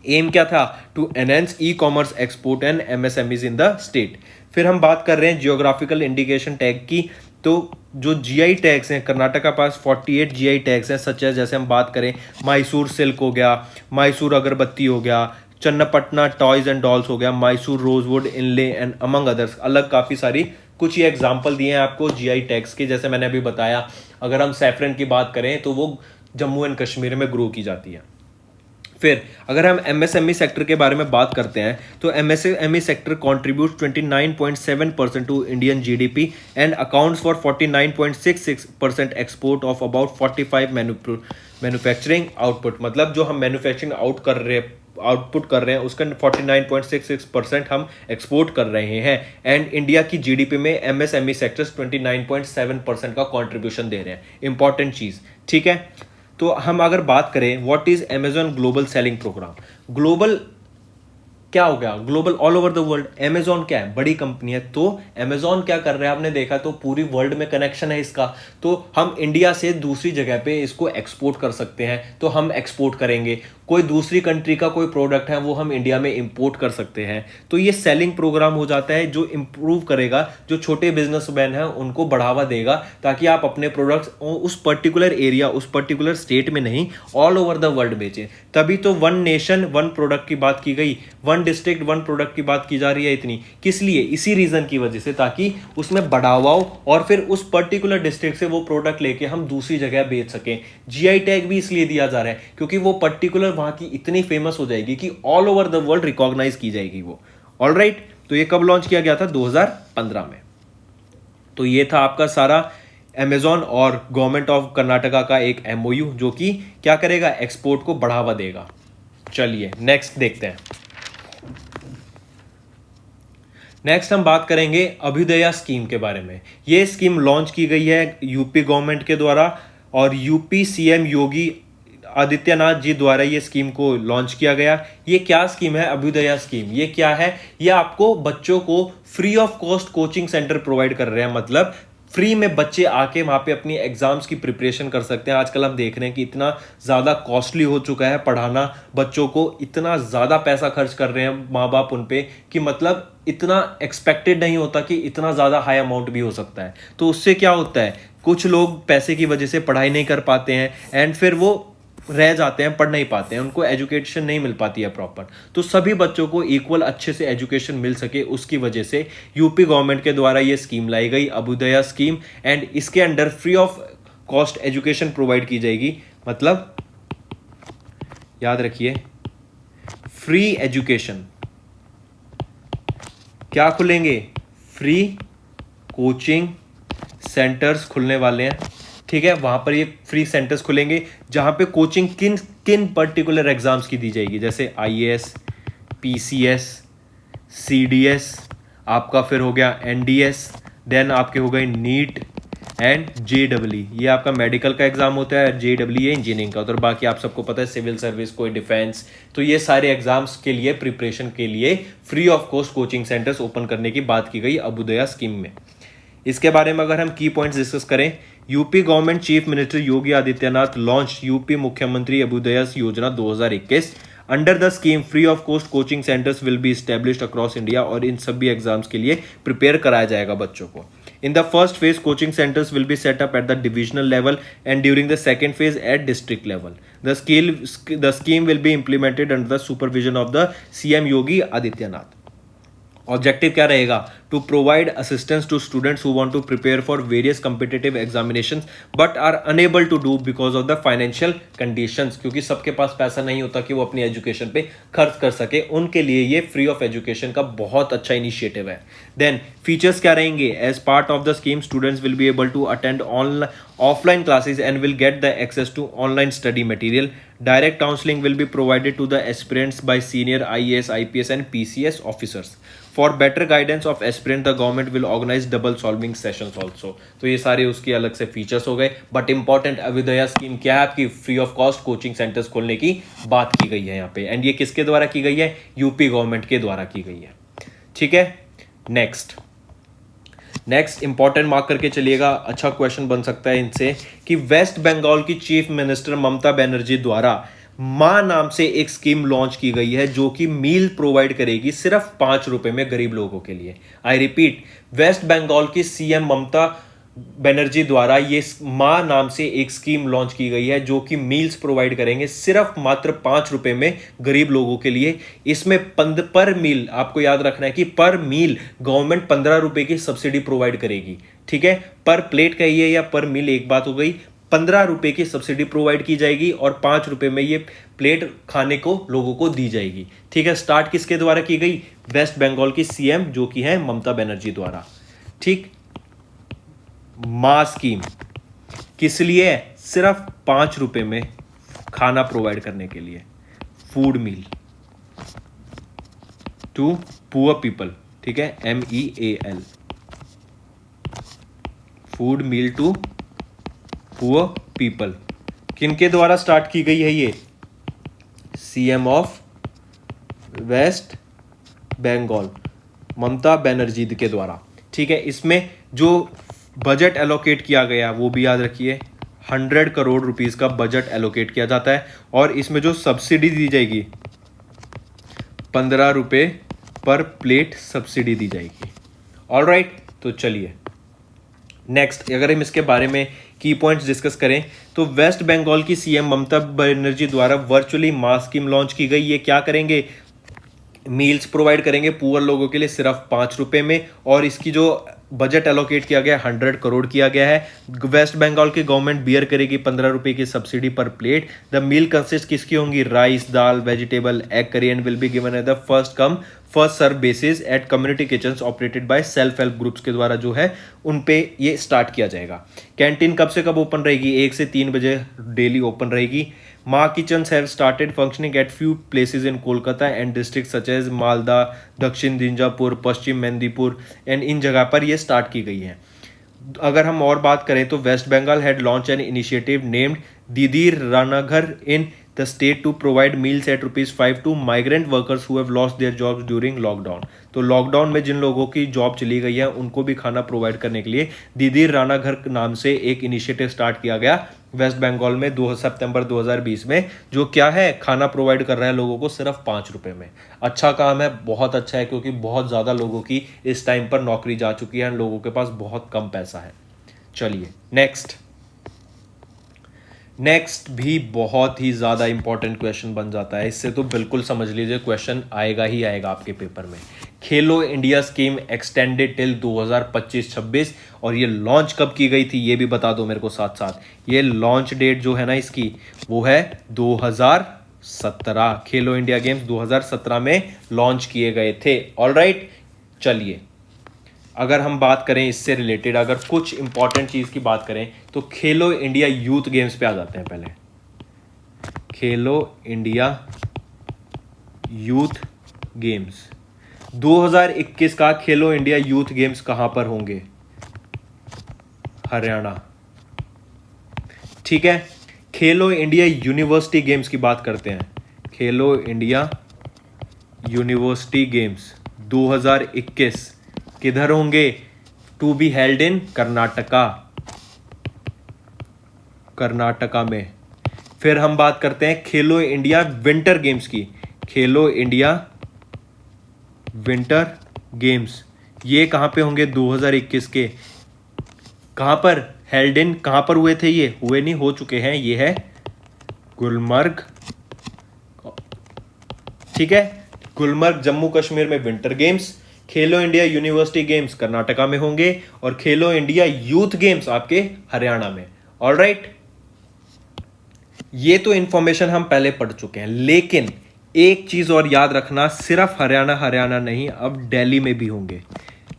एम क्या था, to enhance e commerce export and MSMEs in the state. फिर हम बात कर रहे हैं जियोग्राफिकल इंडिकेशन टैग की. तो जो जीआई टैग्स हैं, कर्नाटका पास 48 जीआई टैग्स हैं, सच है, जैसे हम बात करें मैसूर सिल्क हो गया, मैसूर अगरबत्ती हो गया, चन्नापटना टॉयज एंड डॉल्स हो गया, Mysore rosewood inlay and among others. अलग काफ़ी सारी कुछ ये एग्जाम्पल दिए हैं आपको जीआई टैग्स के. जैसे मैंने अभी बताया, अगर हम सैफरन की बात करें तो वो जम्मू एंड कश्मीर में ग्रो की जाती है. फिर अगर हम एमएसएमई सेक्टर के बारे में बात करते हैं, तो MSME sector contribute 29.7% to Indian GDP and accounts for 49.66% export of about 45 manufacturing output. मतलब जो हम मैन्युफैक्चरिंग आउटपुट कर रहे हैं उसका 49.66% हम एक्सपोर्ट कर रहे हैं. एंड इंडिया की जीडीपी में एमएसएमई सेक्टर्स 29.7% का कॉन्ट्रीब्यूशन दे रहे हैं. इंपॉर्टेंट चीज. ठीक है, तो हम अगर बात करें what is Amazon global selling program. Global क्या हो गया, global all over the world. Amazon क्या है, बड़ी कंपनी है, तो अमेजॉन क्या कर रहा है, आपने देखा, तो पूरी वर्ल्ड में कनेक्शन है इसका. तो हम इंडिया से दूसरी जगह पे इसको एक्सपोर्ट कर सकते हैं, तो हम एक्सपोर्ट करेंगे. कोई दूसरी कंट्री का कोई प्रोडक्ट है वो हम इंडिया में इंपोर्ट कर सकते हैं. तो ये सेलिंग प्रोग्राम हो जाता है जो इंप्रूव करेगा, जो छोटे बिजनेसमैन हैं उनको बढ़ावा देगा, ताकि आप अपने प्रोडक्ट्स उस पर्टिकुलर एरिया, उस पर्टिकुलर स्टेट में नहीं, ऑल ओवर द वर्ल्ड बेचें. तभी तो वन नेशन वन प्रोडक्ट की बात की गई, वन डिस्ट्रिक्ट वन प्रोडक्ट की बात की जा रही है. इतनी किस लिए, इसी रीजन की वजह से, ताकि उसमें बढ़ावा हो और फिर उस पर्टिकुलर डिस्ट्रिक्ट से वो प्रोडक्ट लेके हम दूसरी जगह बेच सकें. जीआई टैग भी इसलिए दिया जा रहा है क्योंकि वो पर्टिकुलर वहां की इतनी फेमस हो जाएगी कि all over the world recognise की जाएगी वो. ऑलराइट, तो ये कब लॉन्च किया गया था, 2015 में. तो ये था आपका सारा अमेजॉन और गवर्नमेंट ऑफ कर्नाटका का एक एमओयू, जो कि क्या करेगा, एक्सपोर्ट को बढ़ावा देगा. चलिए नेक्स्ट देखते हैं. नेक्स्ट हम बात करेंगे अभ्युदया स्कीम के बारे में. ये स्कीम लॉन्च की गई है यूपी गवर्नमेंट के द्वारा, और यूपी सीएम योगी आदित्यनाथ जी द्वारा ये स्कीम को लॉन्च किया गया. ये क्या स्कीम है, अभ्युदया स्कीम. ये क्या है, ये आपको बच्चों को free of cost coaching centre provide कर रहे हैं. मतलब फ्री में बच्चे आके वहाँ पे अपनी एग्जाम्स की प्रिपरेशन कर सकते हैं. आजकल हम देख रहे हैं कि इतना ज़्यादा कॉस्टली हो चुका है पढ़ाना बच्चों को, इतना ज़्यादा पैसा खर्च कर रहे हैं माँ बाप उन पे, कि मतलब इतना एक्सपेक्टेड नहीं होता कि इतना ज़्यादा हाई अमाउंट भी हो सकता है. तो उससे क्या होता है, कुछ लोग पैसे की वजह से पढ़ाई नहीं कर पाते हैं एंड फिर वो रह जाते हैं, पढ़ नहीं पाते हैं, उनको एजुकेशन नहीं मिल पाती है प्रॉपर. तो सभी बच्चों को इक्वल अच्छे से एजुकेशन मिल सके, उसकी वजह से यूपी गवर्नमेंट के द्वारा ये स्कीम लाई गई, अभ्युदया स्कीम. एंड इसके under free of cost education provide की जाएगी. मतलब याद रखिए, फ्री एजुकेशन. क्या खुलेंगे, फ्री कोचिंग सेंटर्स खुलने वाले हैं, ठीक है। वहाँ पर ये फ्री सेंटर्स खुलेंगे जहाँ पे कोचिंग किन किन पर्टिकुलर एग्जाम्स की दी जाएगी, जैसे आईएएस, पीसीएस, सीडीएस, आपका फिर हो गया एनडीएस, देन आपके हो गए नीट एंड जेडब्ल्यू। ये आपका मेडिकल का एग्जाम होता है, जेडब्ल्यू ये इंजीनियरिंग का होता है, और बाकी आप सबको पता है सिविल सर्विस, कोई डिफेंस। तो ये सारे एग्जाम्स के लिए प्रिपरेशन के लिए free of cost coaching centres open करने की बात की गई अभ्युदया स्कीम में। इसके बारे में अगर हम की पॉइंट्स डिस्कस करें, UP government chief minister Yogi Adityanath launch UP मुख्यमंत्री अभ्युदया योजना 2021। Under the scheme free of cost coaching centres will be established across India, और इन सभी एग्जाम्स के लिए प्रिपेयर कराया जाएगा बच्चों को। In the first phase, coaching centers will be set up at the divisional level, and during the second phase at district level. The scheme will be implemented under the supervision of the CM Yogi Adityanath. Objective क्या रहेगा? To provide assistance to students who want to prepare for various competitive examinations but are unable to do because of the financial conditions, क्योंकि सबके पास पैसा नहीं होता कि वो अपनी एजुकेशन पे खर्च कर सके, उनके लिए ये फ्री ऑफ एजुकेशन का बहुत अच्छा इनिशिएटिव है। देन फीचर्स क्या रहेंगे? As part of the scheme students will be able to attend offline classes and will get the access to online study material. Direct counseling will be provided to the aspirants by senior IAS, IPS and PCS officers. For better guidance of aspirant, the government will organize double solving sessions also. तो ये सारे उसके अलग से features हो गए, but important अभ्युदया scheme क्या है? आपकी free of cost coaching centres खोलने की बात की गई है यहाँ पे, एंड ये किसके द्वारा की गई है? यूपी गवर्नमेंट के द्वारा की गई है, ठीक है। नेक्स्ट इंपॉर्टेंट मार्क करके चलिएगा, अच्छा क्वेश्चन बन सकता है इनसे कि वेस्ट बंगाल की चीफ मिनिस्टर ममता बनर्जी द्वारा मां नाम से एक स्कीम लॉन्च की गई है जो कि मील प्रोवाइड करेगी सिर्फ 5 रुपए में गरीब लोगों के लिए। आई रिपीट, वेस्ट बंगाल की सीएम ममता बनर्जी द्वारा ये मां नाम से एक स्कीम लॉन्च की गई है जो कि मील्स प्रोवाइड करेंगे सिर्फ मात्र 5 रुपए में गरीब लोगों के लिए। इसमें पर मील, आपको याद रखना है कि पर मील गवर्नमेंट 15 रुपए की सब्सिडी प्रोवाइड करेगी, ठीक है। पर प्लेट कहिए या पर मील एक बात हो गई, 15 रुपए की सब्सिडी प्रोवाइड की जाएगी और 5 रुपए में ये प्लेट खाने को लोगों को दी जाएगी, ठीक है। स्टार्ट किसके द्वारा की गई? वेस्ट बंगाल की सीएम जो कि है ममता बनर्जी द्वारा, ठीक। मां स्कीम किस लिए? सिर्फ 5 रुपए में खाना प्रोवाइड करने के लिए, food meal to poor people, ठीक है, MEAL, food meal to poor people. किनके द्वारा स्टार्ट की गई है ये? CM of West Bengal Mamata Banerjee के द्वारा, ठीक है। इसमें जो बजट एलोकेट किया गया वो भी याद रखिए, 100 करोड़ रुपीस का बजट एलोकेट किया जाता है, और इसमें जो सब्सिडी दी जाएगी 15 रुपए पर प्लेट सब्सिडी दी जाएगी। ऑलराइट, तो चलिए नेक्स्ट अगर हम इसके बारे में की पॉइंट्स डिस्कस करें तो वेस्ट बंगाल की सीएम ममता बनर्जी द्वारा वर्चुअली मां स्कीम लॉन्च की गई। ये क्या करेंगे? मील्स प्रोवाइड करेंगे पुअर लोगों के लिए सिर्फ 5 रुपए में, और इसकी जो बजट एलोकेट किया गया 100 करोड़ किया गया है। वेस्ट बंगाल की गवर्नमेंट बियर करेगी 15 रुपए की सब्सिडी पर प्लेट। द मील कंसिस्ट किसकी होंगी? Rice, dal, vegetable, egg curry and will be given at the first come first serve basis at community kitchen operated by self help groups के द्वारा जो है उन पे ये स्टार्ट किया जाएगा। कैंटीन कब से कब ओपन रहेगी? 1 से 3 बजे डेली ओपन रहेगी। Maa kitchens have started functioning at few places in Kolkata and district such as Malda, Dakshin Dinajpur, Paschim Medinipur, and in जगह पर ये स्टार्ट की गई है। अगर हम और बात करें तो West Bengal had launch an initiative named Didi Rannaghar in the state to provide meals at ₹5 to migrant workers who have lost their jobs during lockdown. तो लॉकडाउन में जिन लोगों की जॉब चली गई है उनको भी खाना प्रोवाइड करने के लिए दीदी रानाघर नाम से एक इनिशिएटिव स्टार्ट किया गया वेस्ट बंगाल में 2 सितंबर 2020 में, जो क्या है? खाना प्रोवाइड कर रहा है लोगों को सिर्फ 5 रुपए में। अच्छा काम है, बहुत अच्छा है, क्योंकि बहुत ज़्यादा लोगों की इस टाइम पर नौकरी जा चुकी है, लोगों के पास बहुत कम पैसा है। चलिए नेक्स्ट भी बहुत ही ज़्यादा इंपॉर्टेंट क्वेश्चन बन जाता है, इससे तो बिल्कुल समझ लीजिए क्वेश्चन आएगा ही आएगा आपके पेपर में। खेलो इंडिया स्कीम एक्सटेंडेड टिल 2025-26, और ये लॉन्च कब की गई थी ये भी बता दो मेरे को साथ साथ। ये लॉन्च डेट जो है ना इसकी वो है 2017। खेलो इंडिया गेम्स 2017 में लॉन्च किए गए थे। ऑलराइट, चलिए अगर हम बात करें इससे रिलेटेड, अगर कुछ इंपॉर्टेंट चीज़ की बात करें तो खेलो इंडिया यूथ गेम्स पे आ जाते हैं। पहले खेलो इंडिया यूथ गेम्स 2021 का खेलो इंडिया यूथ गेम्स कहां पर होंगे? हरियाणा। ठीक है, खेलो इंडिया यूनिवर्सिटी गेम्स की बात करते हैं। खेलो इंडिया यूनिवर्सिटी गेम्स 2021 किधर होंगे? To be held in Karnataka, Karnataka में। फिर हम बात करते हैं खेलो इंडिया विंटर गेम्स की। खेलो इंडिया विंटर गेम्स ये कहां पे होंगे? 2021 के। कहां पर हेल्ड इन, कहां पर हुए थे? ये हुए नहीं, हो चुके हैं। ये है गुलमर्ग। ठीक है, गुलमर्ग जम्मू कश्मीर में विंटर गेम्स। खेलो इंडिया यूनिवर्सिटी गेम्स कर्नाटका में होंगे और खेलो इंडिया यूथ गेम्स आपके हरियाणा में। ऑलराइट, ये तो इंफॉर्मेशन हम पहले पढ़ चुके हैं, लेकिन एक चीज और याद रखना, सिर्फ हरियाणा नहीं, अब दिल्ली में भी होंगे।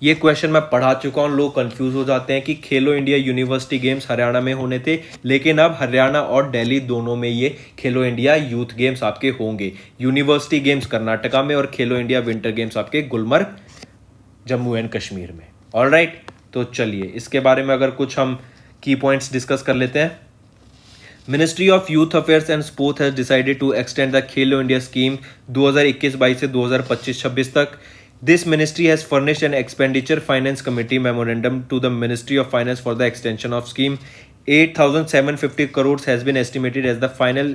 ये क्वेश्चन मैं पढ़ा चुका हूं, लोग कंफ्यूज हो जाते हैं कि खेलो इंडिया यूनिवर्सिटी गेम्स हरियाणा में होने थे, लेकिन अब हरियाणा और दिल्ली दोनों में ये खेलो इंडिया यूथ गेम्स आपके होंगे। यूनिवर्सिटी गेम्स कर्नाटका में और खेलो इंडिया विंटर गेम्स आपके गुलमर्ग जम्मू एंड कश्मीर में। ऑलराइट, तो चलिए इसके बारे में अगर कुछ हम की पॉइंट्स डिस्कस कर लेते हैं। Ministry of youth affairs and sports has decided to extend the Khelo India scheme 2021-22 से 2025-26 तक। This ministry has furnished an expenditure finance committee memorandum to the Ministry of Finance for the extension of scheme. 8,750 crores has been estimated as the final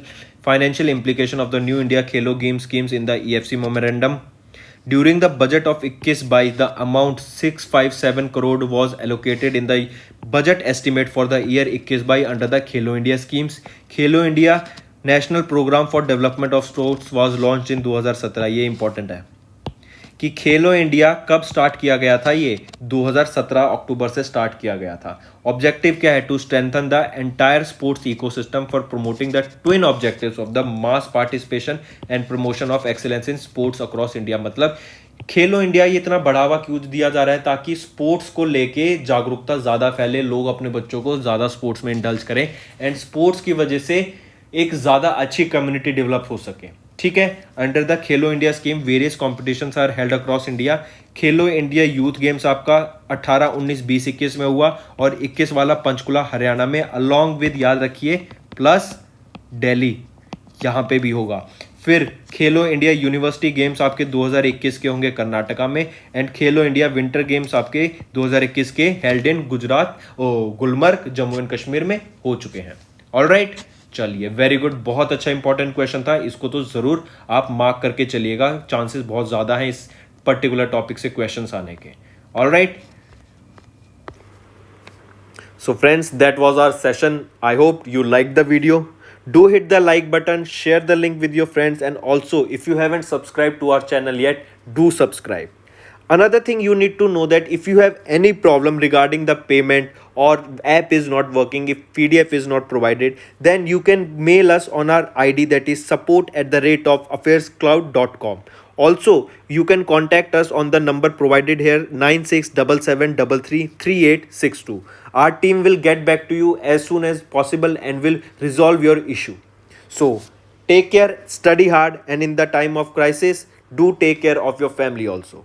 financial implication of the New India Khelo Game schemes in the EFC memorandum. During the budget of 21-22, the amount 657 crore was allocated in the budget estimate for the year 21-22 under the Khelo India schemes. Khelo India National Program for Development of Sports was launched in 2017. ये important है कि खेलो India कब start किया गया था? ये 2017 अक्टूबर से start किया गया था। ऑब्जेक्टिव क्या है? To strengthen the entire sports ecosystem for promoting the twin objectives of the mass participation and promotion of excellence in sports across India. मतलब खेलो इंडिया ये इतना बढ़ावा क्यों दिया जा रहा है? ताकि स्पोर्ट्स को लेके जागरूकता ज़्यादा फैले, लोग अपने बच्चों को ज़्यादा स्पोर्ट्स में इंडल्ज करें एंड स्पोर्ट्स की वजह से एक ज़्यादा अच्छी कम्युनिटी डेवलप हो सके। ठीक है, under the Khelo India scheme various competitions are held across India. Khelo India youth games आपका 18, 19, 20, 21 में हुआ और 21 वाला पंचकुला हरियाणा में, अलॉन्ग विद याद रखिए प्लस दिल्ली यहाँ पे भी होगा। फिर खेलो इंडिया यूनिवर्सिटी गेम्स आपके 2021 के होंगे कर्नाटका में and Khelo India winter games आपके 2021 के held in Gujarat Gulmarg Jammu and Kashmir में हो चुके हैं। ऑलराइट, चलिए वेरी गुड, बहुत अच्छा इंपॉर्टेंट क्वेश्चन था, इसको तो जरूर आप मार्क करके चलिएगा, चांसेस बहुत ज्यादा हैं इस पर्टिकुलर टॉपिक से क्वेश्चंस आने के। Alright, so friends, that was our session. I hope you like the video. Do hit the like button, share the link with your friends, and also if you haven't subscribed to our channel yet, do subscribe. Another thing you need to know that if you have any problem regarding the payment or app is not working, if PDF is not provided, then you can mail us on our ID, that is support@affairscloud.com. Also, you can contact us on the number provided here 9677333862. Our team will get back to you as soon as possible and will resolve your issue. So, take care, study hard, and in the time of crisis, do take care of your family also.